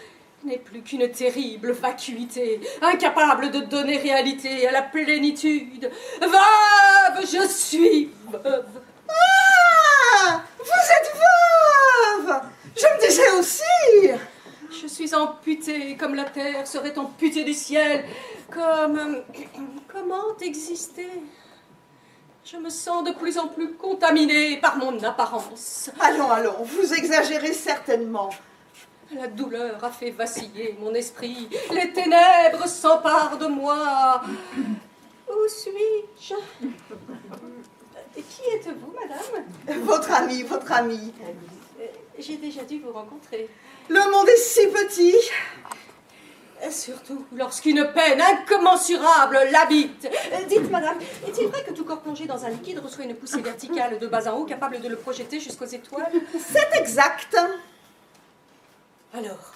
Speaker 2: n'est plus qu'une terrible vacuité, incapable de donner réalité à la plénitude. Veuve, je suis veuve.
Speaker 10: Ah, vous êtes veuve. Je me disais aussi.
Speaker 2: Je suis amputée comme la terre serait amputée du ciel. Comment exister? Je me sens de plus en plus contaminée par mon apparence.
Speaker 10: Allons, vous exagérez certainement.
Speaker 2: La douleur a fait vaciller mon esprit. Les ténèbres s'emparent de moi. Où suis-je? Qui êtes-vous, madame?
Speaker 10: Votre ami.
Speaker 2: J'ai déjà dû vous rencontrer.
Speaker 10: Le monde est si petit.
Speaker 2: Surtout lorsqu'une peine incommensurable l'habite. Dites, madame, est-il vrai que tout corps plongé dans un liquide reçoit une poussée verticale de bas en haut, capable de le projeter jusqu'aux étoiles?
Speaker 10: C'est exact.
Speaker 2: Alors,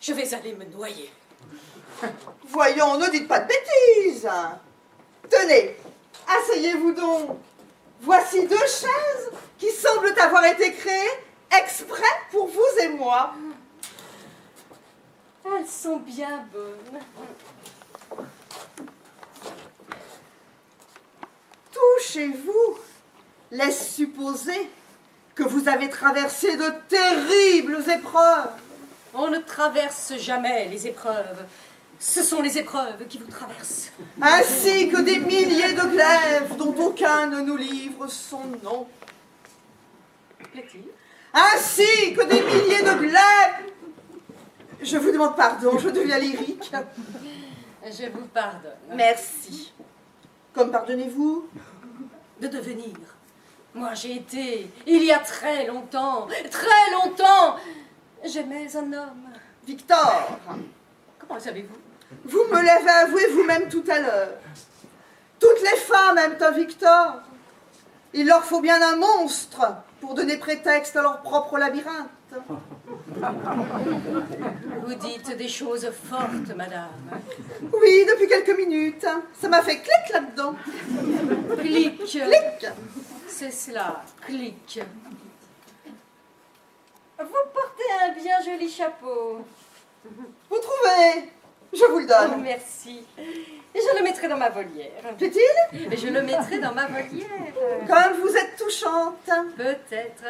Speaker 2: je vais aller me noyer.
Speaker 10: Voyons, ne dites pas de bêtises. Tenez, asseyez-vous donc. Voici 2 chaises qui semblent avoir été créées exprès pour vous et moi.
Speaker 2: Elles sont bien bonnes.
Speaker 10: Tout chez vous laisse supposer que vous avez traversé de terribles épreuves.
Speaker 2: On ne traverse jamais les épreuves. Ce sont les épreuves qui vous traversent.
Speaker 10: Ainsi que des milliers de glaives dont aucun ne nous livre son nom.
Speaker 2: Plaît-il?
Speaker 10: Ainsi que des milliers de glaives. Je vous demande pardon, je deviens lyrique.
Speaker 2: Je vous pardonne.
Speaker 10: Merci. Comme pardonnez-vous?
Speaker 2: De devenir. Moi, j'ai été, il y a très longtemps, j'aimais un homme.
Speaker 10: Victor.
Speaker 2: Comment le savez-vous?
Speaker 10: Vous me l'avez avoué vous-même tout à l'heure. Toutes les femmes aiment un Victor. Il leur faut bien un monstre pour donner prétexte à leur propre labyrinthe.
Speaker 2: Vous dites des choses fortes, madame.
Speaker 10: Oui, depuis quelques minutes. Ça m'a fait clic là-dedans.
Speaker 2: Clic.
Speaker 10: Clic.
Speaker 2: C'est cela, clic. Vous portez un bien joli chapeau.
Speaker 10: Vous trouvez? Je vous le
Speaker 2: Oh,
Speaker 10: donne.
Speaker 2: merci. Et je le mettrai dans ma volière.
Speaker 10: Plaît-il?
Speaker 2: Et je le mettrai dans ma volière.
Speaker 10: Comme vous êtes touchante.
Speaker 2: Peut-être.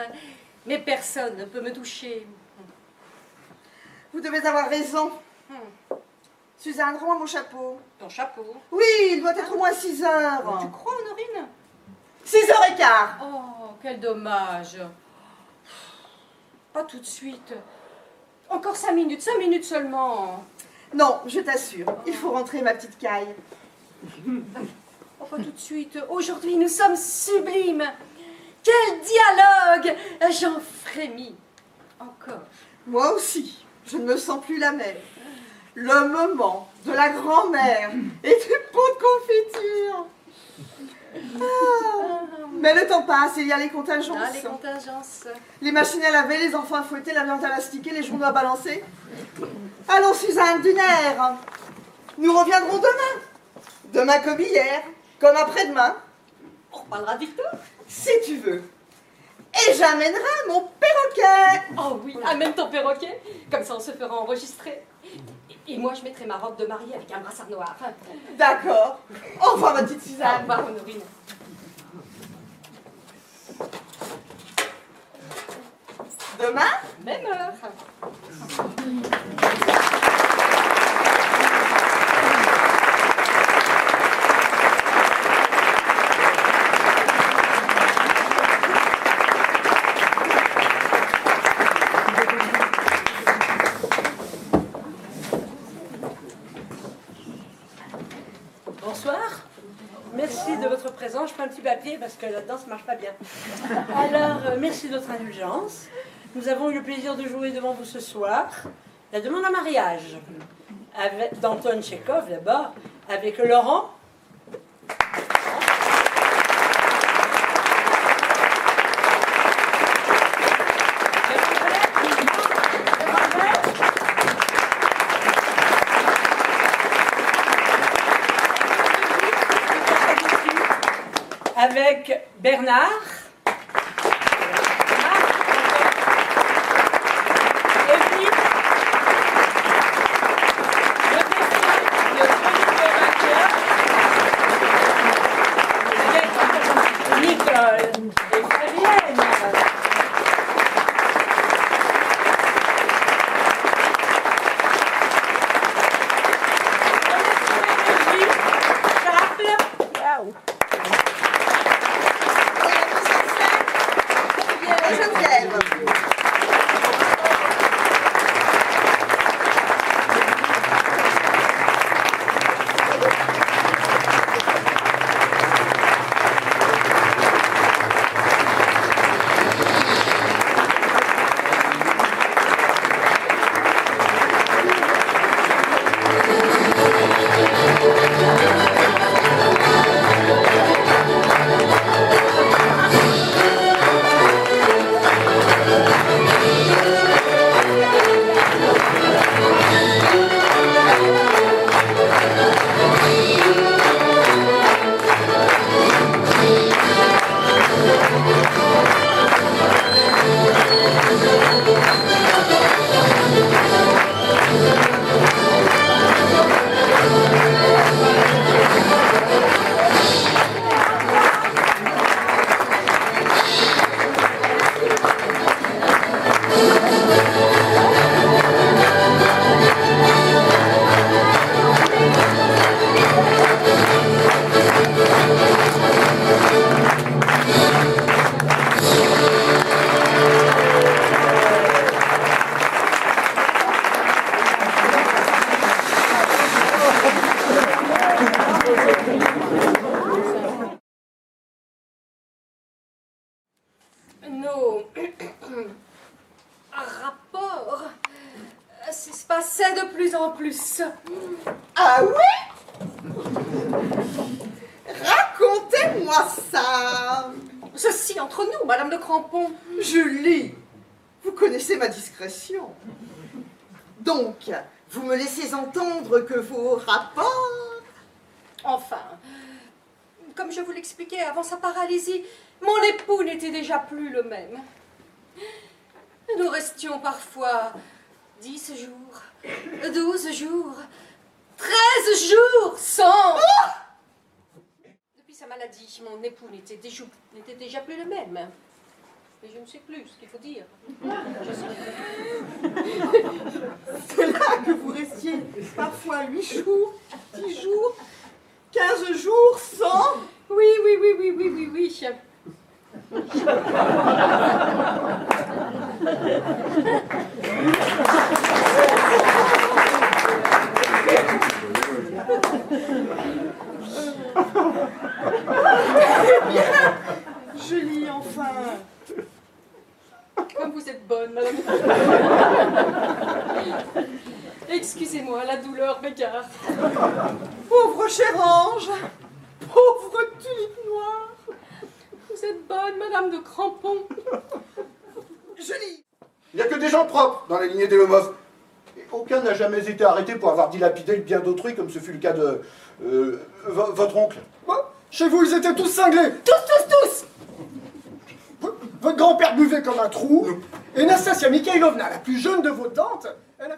Speaker 2: Mais personne ne peut me toucher.
Speaker 10: Vous devez avoir raison. Suzanne, rends-moi mon chapeau.
Speaker 2: Ton chapeau?
Speaker 10: Oui, il doit être au moins 6 heures.
Speaker 2: Tu crois, Honorine?
Speaker 10: 6h15.
Speaker 2: Oh, quel dommage. Pas tout de suite. Encore 5 minutes seulement.
Speaker 10: Non, je t'assure, il faut rentrer, ma petite caille.
Speaker 2: Oh, pas tout de suite. Aujourd'hui, nous sommes sublimes. Quel dialogue! J'en frémis. Encore.
Speaker 10: Moi aussi, je ne me sens plus la même. Le moment de la grand-mère et du pot de confiture. Ah. Mais le temps passe, il y a les contingences.
Speaker 2: Ah, les contingences.
Speaker 10: Les machines à laver, les enfants à fouetter, la viande à mastiquer, les journaux à balancer. Allons, Suzanne, d'une air. Nous reviendrons demain. Demain comme hier, comme après-demain.
Speaker 2: On reparlera de Victor?
Speaker 10: Si tu veux. Et j'amènerai mon perroquet.
Speaker 2: Oh oui, amène ton perroquet. Comme ça, on se fera enregistrer. Et moi, je mettrai ma robe de mariée avec un brassard noir.
Speaker 10: D'accord. Au revoir, ma petite
Speaker 2: Au
Speaker 10: Suzanne.
Speaker 2: revoir, Honorine.
Speaker 10: Demain,
Speaker 2: Même heure.
Speaker 11: Bonsoir. Merci de votre présence. Je prends un petit papier parce que là-dedans, ça ne marche pas bien. Alors, merci de votre indulgence. Nous avons eu le plaisir de jouer devant vous ce soir la demande en mariage d'Anton Tchekhov d'abord, avec Laurent. avec Bernard. Evelyne. Le défi de Nicole et Fabienne.
Speaker 2: Nos rapports s'espaçaient de plus en plus.
Speaker 10: Ah oui? Racontez-moi ça.
Speaker 2: Ceci entre nous, Madame de Crampon.
Speaker 10: Julie, vous connaissez ma discrétion. Donc, vous me laissez entendre que vos rapports...
Speaker 2: Enfin, comme je vous l'expliquais avant sa paralysie, mon époux n'était déjà plus le même. Nous restions parfois 10 jours, 12 jours, 13 jours sans... Depuis sa maladie, mon époux n'était déjà plus le même. Mais je ne sais plus ce qu'il faut dire.
Speaker 10: C'est là que vous restiez parfois 8 jours, 10 jours, 15 jours sans...
Speaker 2: Oui.
Speaker 10: Eh bien, Julie, enfin...
Speaker 2: Comme vous êtes bonne, madame. Excusez-moi, la douleur m'égare.
Speaker 10: Pauvre cher ange, pauvre tulipe noire.
Speaker 2: Vous êtes bonne, madame de Crampon.
Speaker 10: Julie.
Speaker 4: Il n'y a que des gens propres dans la lignée des Lomov. Et aucun n'a jamais été arrêté pour avoir dilapidé le bien d'autrui, comme ce fut le cas de votre oncle.
Speaker 3: Chez vous, ils étaient tous cinglés.
Speaker 2: Tous.
Speaker 3: Votre grand-père buvait comme un trou. Et Nastasia Mikhailovna, la plus jeune de vos tantes, elle a...